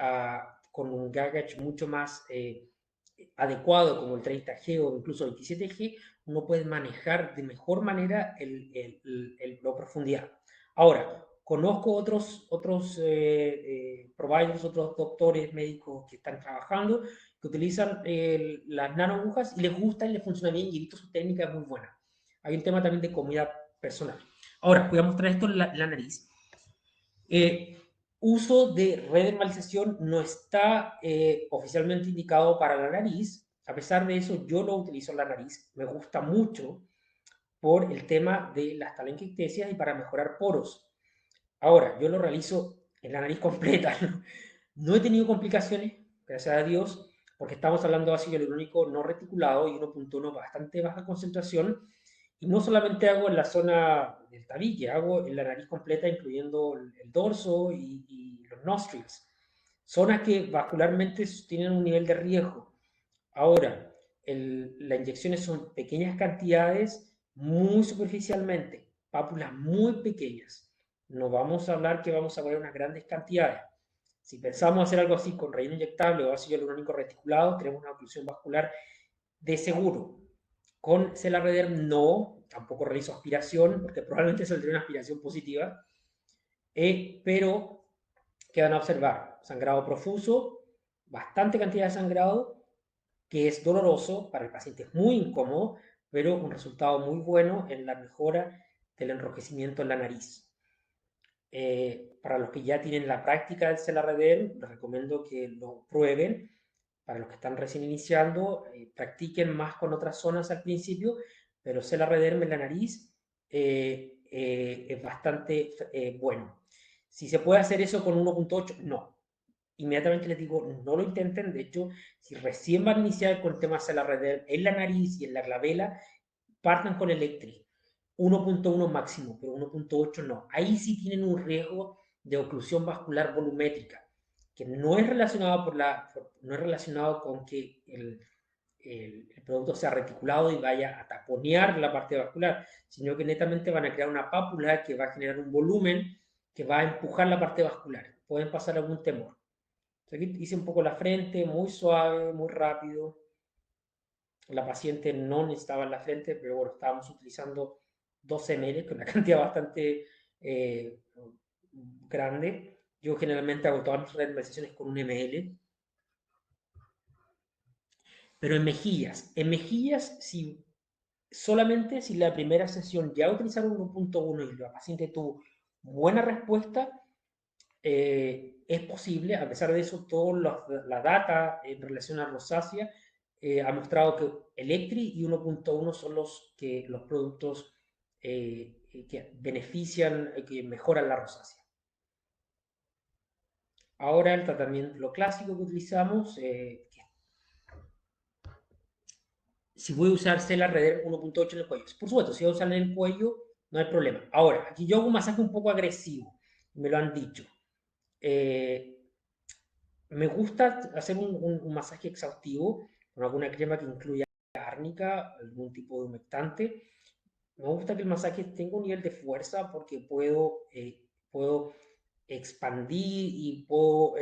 mucho más adecuado como el 30G o incluso el 27G, uno puede manejar de mejor manera la profundidad. Ahora, conozco otros providers, otros doctores médicos que están trabajando que utilizan las nanoagujas y les gusta y les funciona bien y he visto su técnica es muy buena. Hay un tema también de comida personal. Ahora, voy a mostrar esto en la nariz. Uso de redermalización no está oficialmente indicado para la nariz. A pesar de eso, yo lo utilizo en la nariz. Me gusta mucho por el tema de las telangiectasias y para mejorar poros. Ahora, yo lo realizo en la nariz completa. No he tenido complicaciones, gracias a Dios, porque estamos hablando de ácido hialurónico no reticulado y 1.1 bastante baja concentración. Y no solamente hago en la zona del tabique, hago en la nariz completa, incluyendo el dorso y los nostrils. Zonas que vascularmente tienen un nivel de riesgo. Ahora, las inyecciones son pequeñas cantidades, muy superficialmente, pápulas muy pequeñas. No vamos a hablar que vamos a poner unas grandes cantidades. Si pensamos hacer algo así con relleno inyectable o ácido hialurónico reticulado, tenemos una oclusión vascular de seguro. Con Celarreder no, tampoco realizo aspiración, porque probablemente saldría una aspiración positiva, pero ¿qué van a observar? Sangrado profuso, bastante cantidad de sangrado, que es doloroso, para el paciente es muy incómodo, pero un resultado muy bueno en la mejora del enrojecimiento en la nariz. Para los que ya tienen la práctica del Celarreder, les recomiendo que lo prueben. Para los que están recién iniciando, practiquen más con otras zonas al principio, pero Celarreder en la nariz es bastante bueno. Si se puede hacer eso con 1.8, no. Inmediatamente les digo, no lo intenten. De hecho, si recién van a iniciar con temas Celarreder en la nariz y en la glabela, partan con Electric. 1.1 máximo, pero 1.8 no. Ahí sí tienen un riesgo de oclusión vascular volumétrica, que no es relacionado, no es relacionado con que el producto sea reticulado y vaya a taponear la parte vascular, sino que netamente van a crear una pápula que va a generar un volumen que va a empujar la parte vascular. Pueden pasar algún temor. Aquí hice un poco la frente, muy suave, muy rápido. La paciente no necesitaba la frente, pero bueno, estábamos utilizando 12 ml, que es una cantidad bastante eh, grande. Yo generalmente hago todas mis realizaciones con un ml. Pero en mejillas, si solamente si la primera sesión ya utilizaron 1.1 y la paciente tuvo buena respuesta, es posible. A pesar de eso, toda la data en relación a rosácea ha mostrado que Electri y 1.1 son los productos que benefician, que mejoran la rosácea. Ahora el tratamiento, lo clásico que utilizamos, si voy a usar Cela Reder 1.8 en el cuello. Por supuesto, si voy a usar en el cuello, no hay problema. Ahora, aquí yo hago un masaje un poco agresivo, me lo han dicho. Eh, Me gusta hacer un masaje exhaustivo con alguna crema que incluya árnica, algún tipo de humectante. Me gusta que el masaje tenga un nivel de fuerza porque puedo expandir y puedo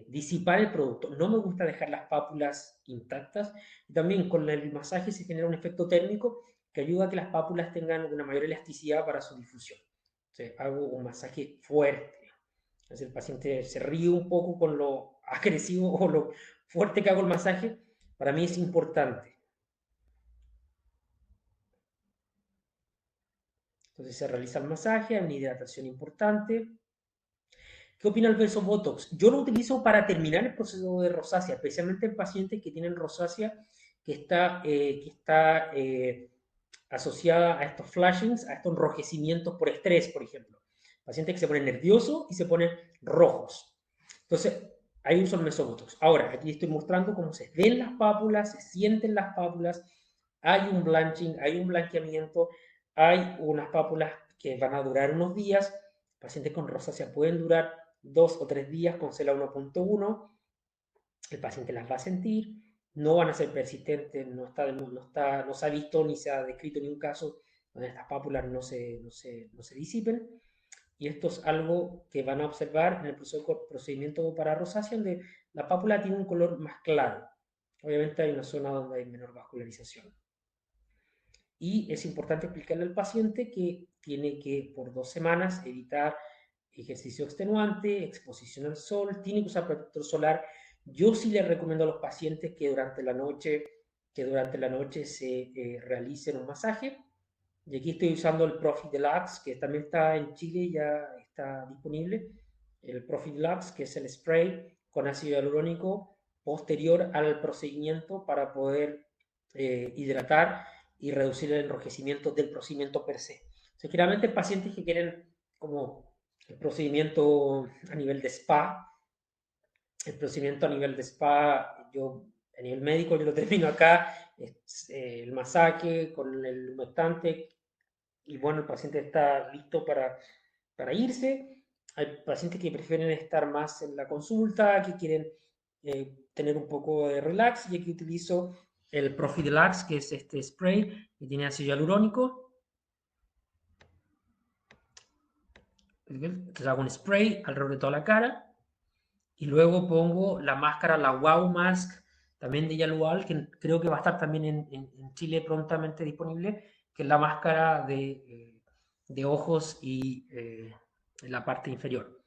disipar el producto. No me gusta dejar las pápulas intactas. Y también con el masaje se genera un efecto térmico que ayuda a que las pápulas tengan una mayor elasticidad para su difusión. Entonces, hago un masaje fuerte. Entonces el paciente se ríe un poco con lo agresivo o lo fuerte que hago el masaje. Para mí es importante. Entonces se realiza el masaje, hay una hidratación importante. ¿Qué opina el beso Botox? Yo lo utilizo para terminar el proceso de rosácea, especialmente en pacientes que tienen rosácea que está asociada a estos flashings, a estos enrojecimientos por estrés, por ejemplo. Pacientes que se ponen nerviosos y se ponen rojos. Entonces, ahí uso el mesobotox. Ahora, aquí estoy mostrando cómo se ven las pápulas, se sienten las pápulas, hay un blanching, hay un blanqueamiento, hay unas pápulas que van a durar unos días. Pacientes con rosácea pueden durar 2 o 3 días con CELA 1.1. El paciente las va a sentir, no van a ser persistentes, no se ha visto ni se ha descrito ni un caso donde estas pápulas no se disipen. Y esto es algo que van a observar en el procedimiento para rosácea, donde la pápula tiene un color más claro. Obviamente hay una zona donde hay menor vascularización. Y es importante explicarle al paciente que tiene que por 2 semanas evitar ejercicio extenuante, exposición al sol, tiene que usar protector solar. Yo sí le recomiendo a los pacientes que durante la noche se realicen un masaje. Y aquí estoy usando el Profit Deluxe, que también está en Chile, ya está disponible. El Profit Deluxe, que es el spray con ácido hialurónico posterior al procedimiento para poder hidratar y reducir el enrojecimiento del procedimiento per se. O sea, generalmente pacientes que quieren como el procedimiento a nivel de spa, el procedimiento a nivel de spa, yo a nivel médico, yo lo termino acá, el masaje con el humectante y bueno, el paciente está listo para irse. Hay pacientes que prefieren estar más en la consulta, que quieren tener un poco de relax y aquí utilizo el Profidelax, que es este spray que tiene ácido hialurónico. Entonces hago un spray alrededor de toda la cara y luego pongo la máscara, la Wow Mask, también de Yalual, que creo que va a estar también en Chile prontamente disponible, que es la máscara de ojos y en la parte inferior.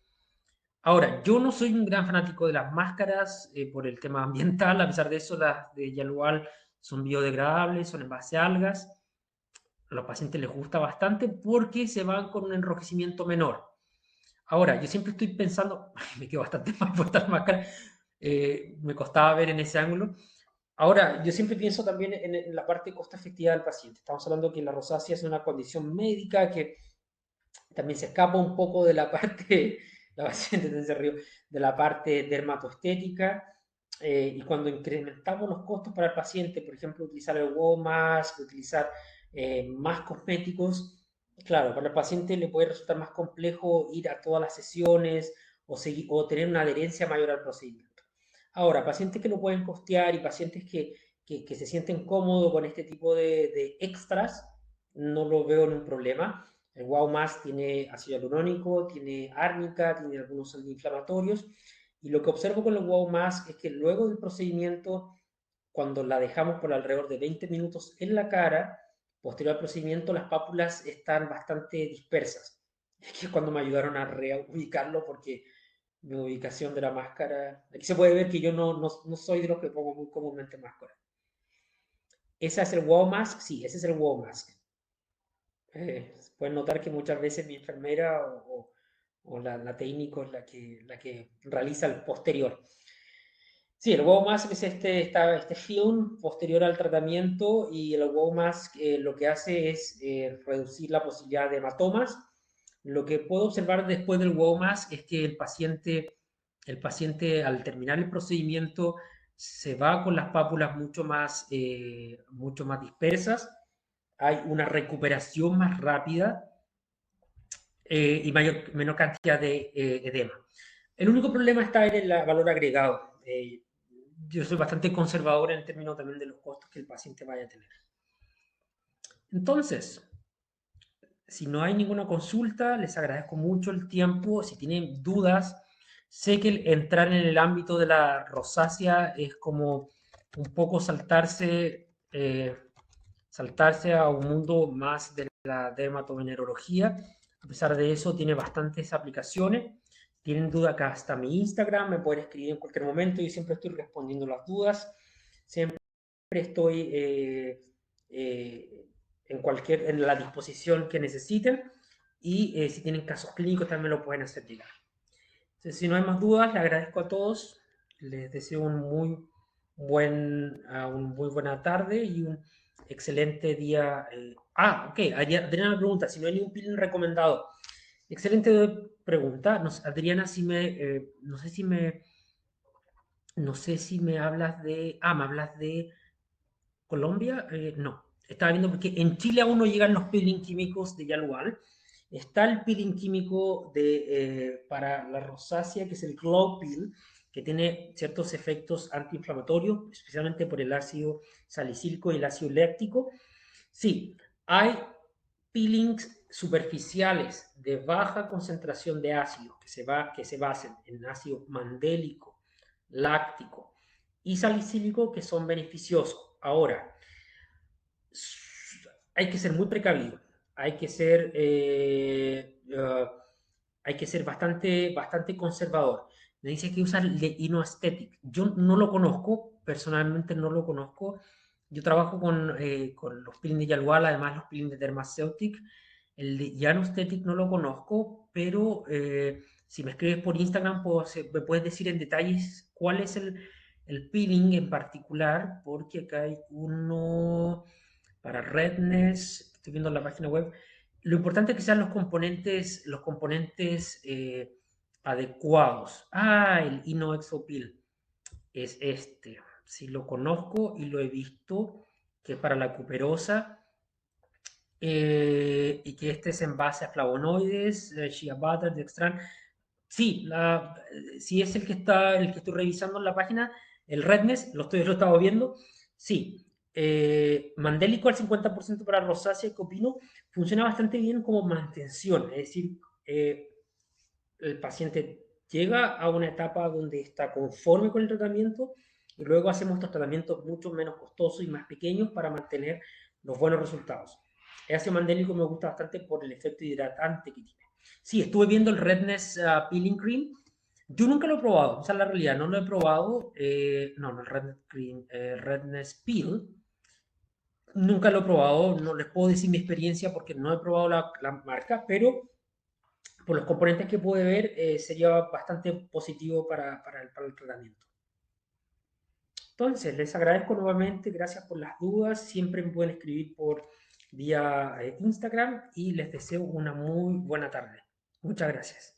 Ahora, yo no soy un gran fanático de las máscaras por el tema ambiental, a pesar de eso, las de Yalual son biodegradables, son en base a algas. A los pacientes les gusta bastante porque se van con un enrojecimiento menor. Ahora, yo siempre estoy pensando, me quedo bastante mal por estas máscaras, me costaba ver en ese ángulo. Ahora, yo siempre pienso también en la parte costo-efectiva del paciente. Estamos hablando que la rosácea es una condición médica que también se escapa un poco de la parte, la paciente se río, de la parte dermatoestética. Y cuando incrementamos los costos para el paciente, por ejemplo, utilizar el WOMAS, utilizar más cosméticos, claro, para el paciente le puede resultar más complejo ir a todas las sesiones o tener una adherencia mayor al procedimiento. Ahora, pacientes que lo pueden costear y pacientes que se sienten cómodos con este tipo de extras, no lo veo en un problema. El Wow Mask tiene ácido hialurónico, tiene árnica, tiene algunos antiinflamatorios. Y lo que observo con el Wow Mask es que luego del procedimiento, cuando la dejamos por alrededor de 20 minutos en la cara, posterior al procedimiento, las pápulas están bastante dispersas. Es que cuando me ayudaron a reubicarlo, porque mi ubicación de la máscara, aquí se puede ver que yo no soy de los que pongo muy comúnmente máscara. ¿Ese es el Wow Mask? Sí, ese es el Wow Mask. Pueden notar que muchas veces mi enfermera o la técnico es la que realiza el posterior. Sí, el Wow Mask es este film posterior al tratamiento, y el Wow Mask lo que hace es reducir la posibilidad de hematomas. Lo que puedo observar después del Wow Mask es que el paciente al terminar el procedimiento se va con las pápulas mucho más dispersas, hay una recuperación más rápida y menor cantidad de edema. El único problema está en el valor agregado. Yo soy bastante conservador en términos también de los costos que el paciente vaya a tener. Entonces, si no hay ninguna consulta, les agradezco mucho el tiempo. Si tienen dudas, sé que entrar en el ámbito de la rosácea es como un poco saltarse a un mundo más de la dermatovenerología. A pesar de eso, tiene bastantes aplicaciones. Tienen duda, acá está mi Instagram, me pueden escribir en cualquier momento, yo siempre estoy respondiendo las dudas, siempre estoy en la disposición que necesiten, y si tienen casos clínicos también lo pueden hacer llegar. Entonces, si no hay más dudas, les agradezco a todos, les deseo una muy buena tarde y un excelente día. Ok, Adriana me pregunta si no hay ningún peeling recomendado. Excelente pregunta. Adriana, no sé si me hablas me hablas de Colombia. No, estaba viendo porque en Chile aún no llegan los peeling químicos de Yalual. Está el peeling químico para la rosácea, que es el Glow Peel, que tiene ciertos efectos antiinflamatorios, especialmente por el ácido salicílico y el ácido láctico. Sí, hay peelings superficiales de baja concentración de ácido que se basen en ácido mandélico, láctico y salicílico, que son beneficiosos. Ahora, hay que ser muy precavido, hay que ser, bastante conservador. Me dice que usa el de Innoaesthetic. Yo no lo conozco, personalmente no lo conozco. Yo trabajo con los peelings de Yalual, además los peelings de Dermaceutic. El de Inoaesthetic no lo conozco, pero si me escribes por Instagram, me puedes decir en detalles cuál es el peeling en particular, porque acá hay uno para redness, estoy viendo la página web. Lo importante es que sean los componentes adecuados. El Inoexopil es este. Sí lo conozco y lo he visto, que es para la cuperosa, y que este es en base a flavonoides, shea butter, dextran. Sí, sí es el que estoy revisando en la página, el Redness, lo estaba viendo. Sí, mandélico al 50% para rosácea, que opino, funciona bastante bien como mantención. Es decir, el paciente llega a una etapa donde está conforme con el tratamiento, y luego hacemos estos tratamientos mucho menos costosos y más pequeños para mantener los buenos resultados. El ácido mandélico me gusta bastante por el efecto hidratante que tiene. Sí, estuve viendo el Redness Peeling Cream. Yo nunca lo he probado, esa es la realidad, no lo he probado. No, el Redness Cream, Redness Peel. Nunca lo he probado, no les puedo decir mi experiencia porque no he probado la marca, pero por los componentes que pude ver, sería bastante positivo para el tratamiento. Entonces, les agradezco nuevamente, gracias por las dudas, siempre me pueden escribir por vía Instagram, y les deseo una muy buena tarde. Muchas gracias.